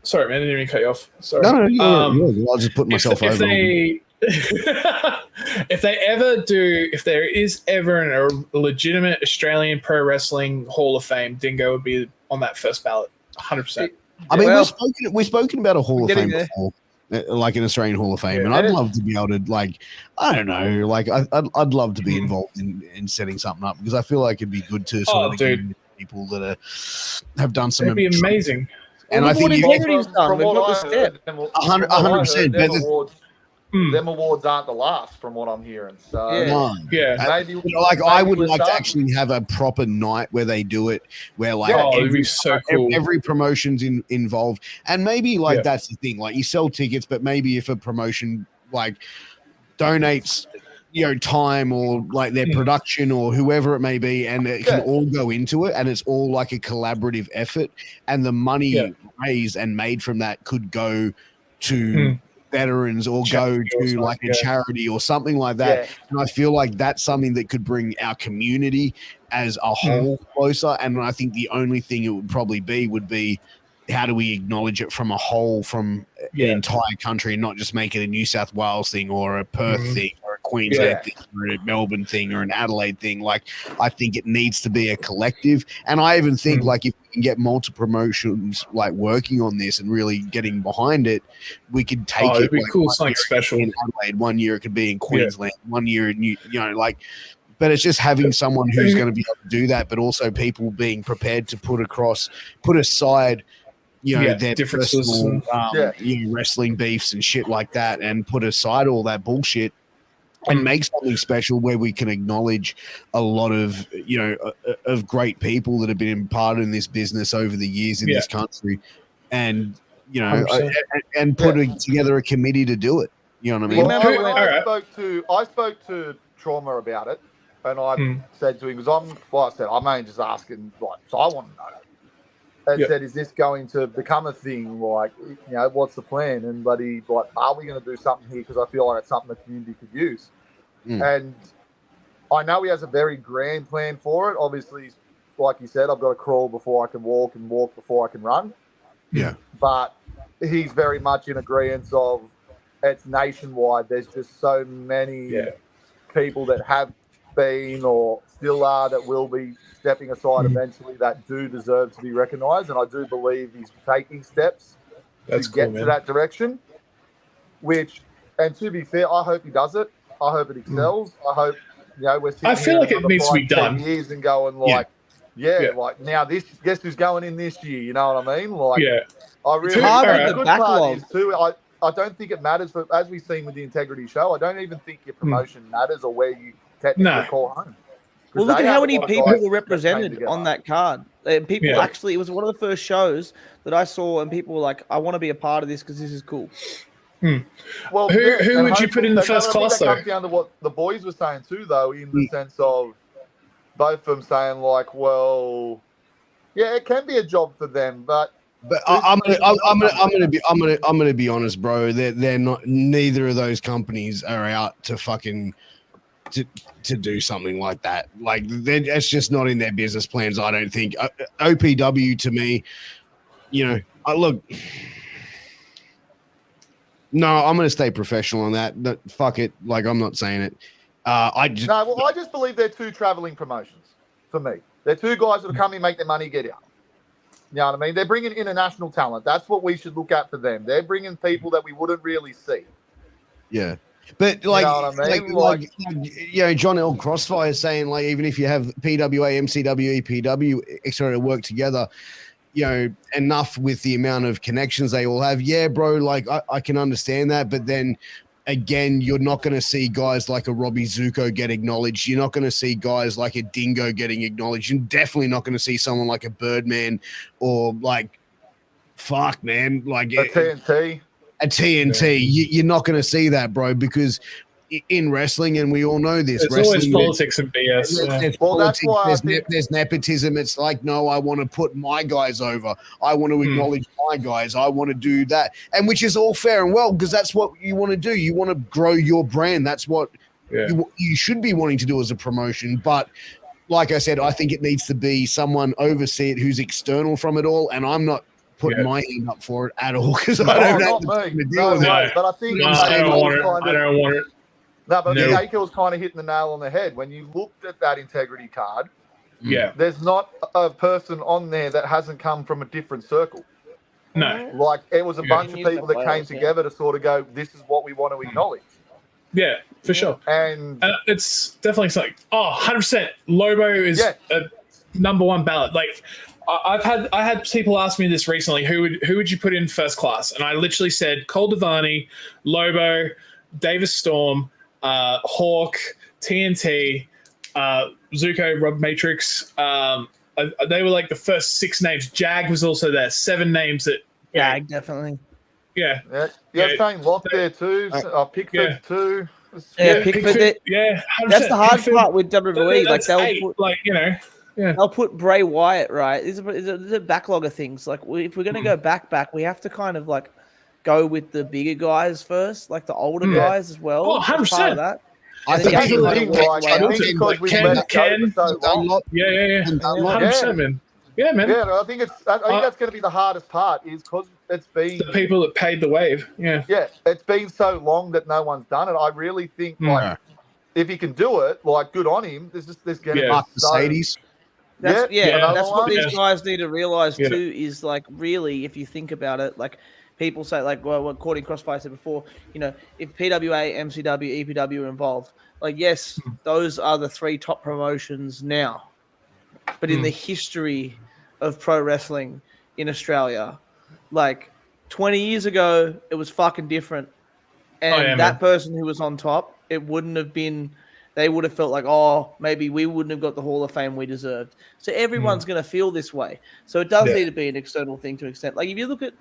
sorry, man, I didn't even cut you off. Sorry. No, I'll just put myself over. If there is ever a legitimate Australian pro wrestling Hall of Fame, Dingo would be on that first ballot, 100%. I mean, we've spoken about a Hall of Fame before, like an Australian Hall of Fame, and I'd love to be able to, like, I don't know, like I'd love to be involved in setting something up, because I feel like it'd be good to sort of get people that have done some. It'd be amazing. And I think from what I heard, 100%. Them awards aren't the last, from what I'm hearing. So maybe, I would like to actually have a proper night where they do it, where like it'd be so cool. Every promotion's involved, and maybe like that's the thing. Like you sell tickets, but maybe if a promotion like donates, you know, time or like their production or whoever it may be, and it can all go into it, and it's all like a collaborative effort, and the money raised and made from that could go to veterans or go to like a charity or something like that. And I feel like that's something that could bring our community as a whole closer. And I think the only thing it would probably be would be, how do we acknowledge it from a whole, from the entire country, and not just make it a New South Wales thing or a Perth thing or a Queensland thing or a Melbourne thing or an Adelaide thing. Like, I think it needs to be a collective. And I even think like if we can get multiple promotions like working on this and really getting behind it, we could take it. It'd be like, cool, something special in Adelaide, 1 year it could be in Queensland, 1 year in but it's just having someone who's going to be able to do that, but also people being prepared to put aside their different personal, wrestling beefs and shit like that, and put aside all that bullshit and make something special where we can acknowledge a lot of, of great people that have been part in this business over the years in this country, and, and putting together a committee to do it. You know what I mean? Well, I spoke to Trauma about it, and I said to him, because I'm only just asking, so I want to know. And said, is this going to become a thing? Like, what's the plan? And are we going to do something here? Because I feel like it's something the community could use. And I know he has a very grand plan for it. Obviously, like you said, I've got to crawl before I can walk and walk before I can run. Yeah. But he's very much in agreement of it's nationwide. There's just so many people that have been or still are that will be stepping aside eventually that do deserve to be recognised, and I do believe he's taking steps to get to that direction. And to be fair, I hope he does it. I hope it excels. I hope we're sitting I feel like it needs to be done. Years and going like now this, guess who's going in this year? You know what I mean? Like I really the good part is too. I don't think it matters, but as we've seen with the Integrity show, I don't even think your promotion matters or where you technically call home. Well, look at how many people were represented on that card. People actually, it was one of the first shows that I saw, and people were like, I want to be a part of this because this is cool. Well, Who yeah, and would you put in the first class, I think that though? comes down to what the boys were saying too, though, in the sense of both of them saying like, well, yeah, it can be a job for them, but I'm gonna be honest, bro. They're not. Neither of those companies are out to fucking to do something like that. Like it's just not in their business plans. I don't think. OPW to me, look. No, I'm gonna stay professional on that. Fuck it. Like I'm not saying it. I just believe they're two traveling promotions for me. They're two guys that will come in, make their money, get out. You know what I mean? They're bringing international talent. That's what we should look at for them. They're bringing people that we wouldn't really see. Yeah. But like, you know what I mean? John L. Crossfire is saying, like, even if you have PWA, MCW, EPW, etc. to work together, enough with the amount of connections they all have. Yeah, bro, like I can understand that. But then again, you're not going to see guys like a Robbie Zuko get acknowledged. You're not going to see guys like a Dingo getting acknowledged. You're definitely not going to see someone like a Birdman or like, fuck, man, like a TNT. A TNT. You're not going to see that, bro, because in wrestling, and we all know this, there's always politics and BS. There's politics, there's nepotism. It's like, no, I want to put my guys over. I want to acknowledge my guys. I want to do that, and which is all fair and well because that's what you want to do. You want to grow your brand. That's what you should be wanting to do as a promotion. But like I said, I think it needs to be someone oversee it who's external from it all, and I'm not putting my hand up for it at all because I don't know. But I think I don't want it. No, but I think Aker was kind of hitting the nail on the head. When you looked at that integrity card, there's not a person on there that hasn't come from a different circle. No. Like, it was a bunch of people that came together to sort of go, this is what we want to acknowledge. Yeah, for sure. And it's definitely something. 100%. Lobo is a number one ballot. Like, I had people ask me this recently. Who would you put in first class? And I literally said Cole Devani, Lobo, Davis Storm, Hawk, TNT, Zuko, Rob Matrix. They were like the first 6 names. Jag was also there. 7 names that. Jag, definitely. Yeah, saying Lock there too. Pickford too. Yeah, Pickford. Yeah, 100%. That's the hard part with WWE. Like they'll put Bray Wyatt, right. There's a backlog of things. Like if we're gonna go back, we have to kind of like go with the bigger guys first, like the older guys as well. 100%. That. I think because we've let Ken so long. Yeah. 100%, man. Yeah, man. Yeah, I think that's going to be the hardest part is because it's been the people that paid the wave. Yeah, it's been so long that no one's done it. I really think like if he can do it, like good on him. There's going to be Mercedes. That's what these guys need to realize too. Is like really, if you think about it, like people say, like what Courtney Crossfire said before. If PWA, MCW, EPW are involved, like yes, those are the 3 top promotions now. But in the history of pro wrestling in Australia, like 20 years ago, it was fucking different. And that person who was on top, it wouldn't have been. They would have felt like, maybe we wouldn't have got the Hall of Fame we deserved. So everyone's going to feel this way. So it does need to be an external thing to an extent. Like if you look at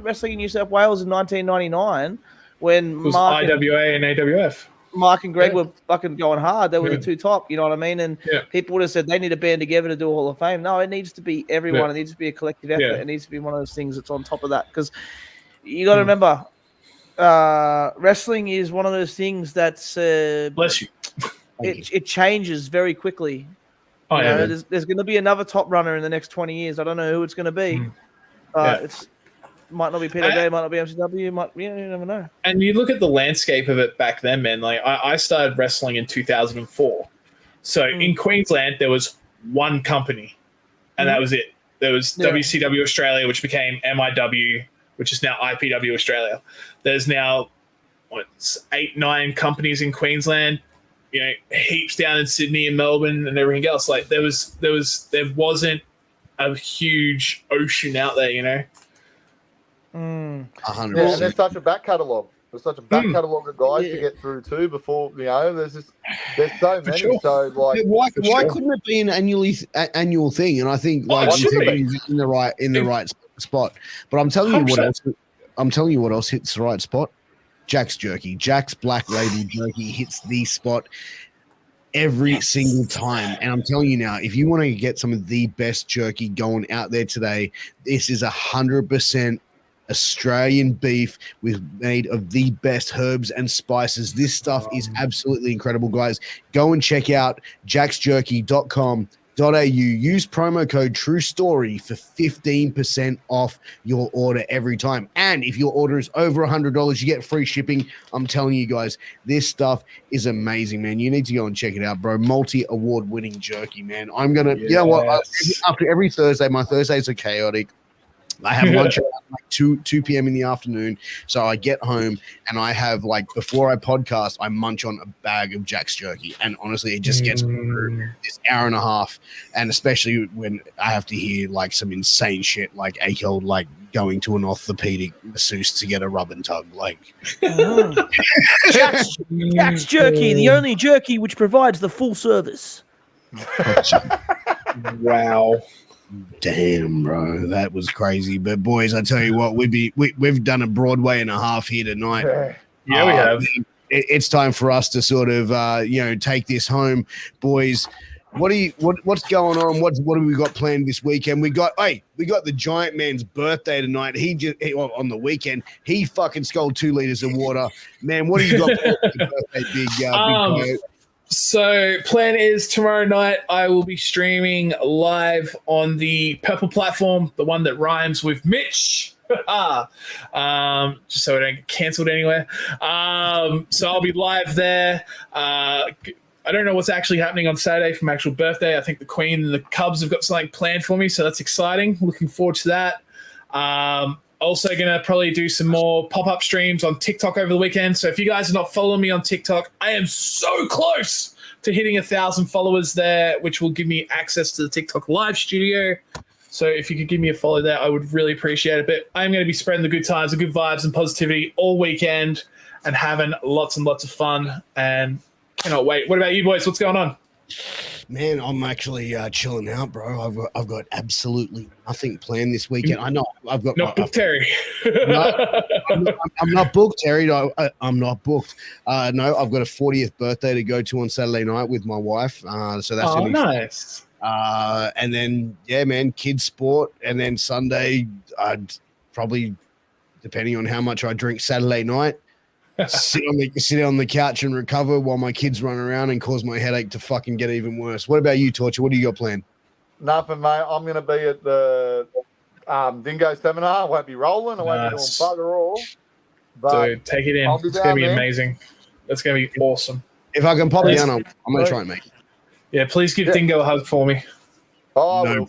wrestling in New South Wales in 1999, when it was IWA and AWF. Mark and Greg were fucking going hard. They were the 2 top, you know what I mean? And people would have said they need to band together to do a Hall of Fame. No, it needs to be everyone. Yeah. It needs to be a collective effort. It needs to be one of those things that's on top of that. Because you got to remember, wrestling is one of those things that's bless you. It changes very quickly. There's going to be another top runner in the next 20 years. I don't know who it's going to be. It's might not be PWA, might not be MCW, you never know. And you look at the landscape of it back then, man. Like I started wrestling in 2004. So in Queensland, there was one company, and that was it. There was WCW Australia, which became MIW, which is now IPW Australia. There's now 8, 9 companies in Queensland. Heaps down in Sydney and Melbourne and everything else. Like there wasn't a huge ocean out there. 100%. And there's such a back catalogue. There's such a back catalogue of guys to get through too. Before there's so many. Sure. So like, why couldn't it be an annual thing? And I think in the right spot. But I'm telling you what else. I'm telling you what else hits the right spot. Jack's Jerky. Jack's Black Label Jerky hits the spot every single time. And I'm telling you now, if you want to get some of the best jerky going out there today, this is 100% Australian beef made of the best herbs and spices. This stuff is absolutely incredible, guys. Go and check out jacksjerky.com.au. Use promo code True Story for 15% off your order every time. And if your order is over $100, you get free shipping. I'm telling you guys, this stuff is amazing, man. You need to go and check it out, bro. Multi-award winning jerky, man. I'm gonna, you know what? After every Thursday, my Thursdays are chaotic. I have lunch at like 2 p.m. in the afternoon. So I get home and I have, like, before I podcast, I munch on a bag of Jack's Jerky. And honestly, it just gets through this hour and a half. And especially when I have to hear like some insane shit, like Akel, like going to an orthopedic masseuse to get a rub and tug. Like, Jack's Jerky, the only jerky which provides the full service. Wow. Damn, bro, that was crazy. But boys, I tell you what, we've done a Broadway and a half here tonight. Yeah, we have. It's time for us to sort of take this home, boys. What's going on? What have we got planned this weekend? We got the Giant Man's birthday tonight. On the weekend, he fucking sculled 2 liters of water. Man, what do you got for your birthday, big big So plan is tomorrow night I will be streaming live on the Purple platform, the one that rhymes with Mitch. Just so I don't get cancelled anywhere. So I'll be live there. I don't know what's actually happening on Saturday for my actual birthday. I think the Queen and the Cubs have got something planned for me, so that's exciting. Looking forward to that. Also going to probably do some more pop-up streams on TikTok over the weekend. So if you guys are not following me on TikTok, I am so close to hitting 1,000 followers there, which will give me access to the TikTok live studio. So if you could give me a follow there, I would really appreciate it. But I'm going to be spreading the good times, the good vibes and positivity all weekend and having lots and lots of fun. And cannot wait. What about you boys? What's going on? Man, I'm actually chilling out, bro. I've got absolutely nothing planned this weekend. I know I've got not booked, Terry. No, I'm not booked, Terry. No, I'm not booked. No, I've got a 40th birthday to go to on Saturday night with my wife. So that's nice. And then man, kids sport, and then Sunday I'd probably, depending on how much I drink Saturday night, sit on the couch and recover while my kids run around and cause my headache to fucking get even worse. What about you, Torture? What do you got planned? Nothing, mate. I'm going to be at the Dingo seminar. I won't be rolling. I won't be doing bugger all. But dude, take it in. It's going to be amazing. That's going to be awesome. If I can pop down, I'm going to try and make it. Yeah, please give Dingo a hug for me. Oh, no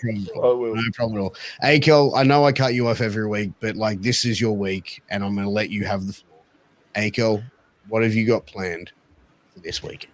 problem at all. Akel, I know I cut you off every week, but like, this is your week, and I'm going to let you have the floor. Akel, what have you got planned for this week?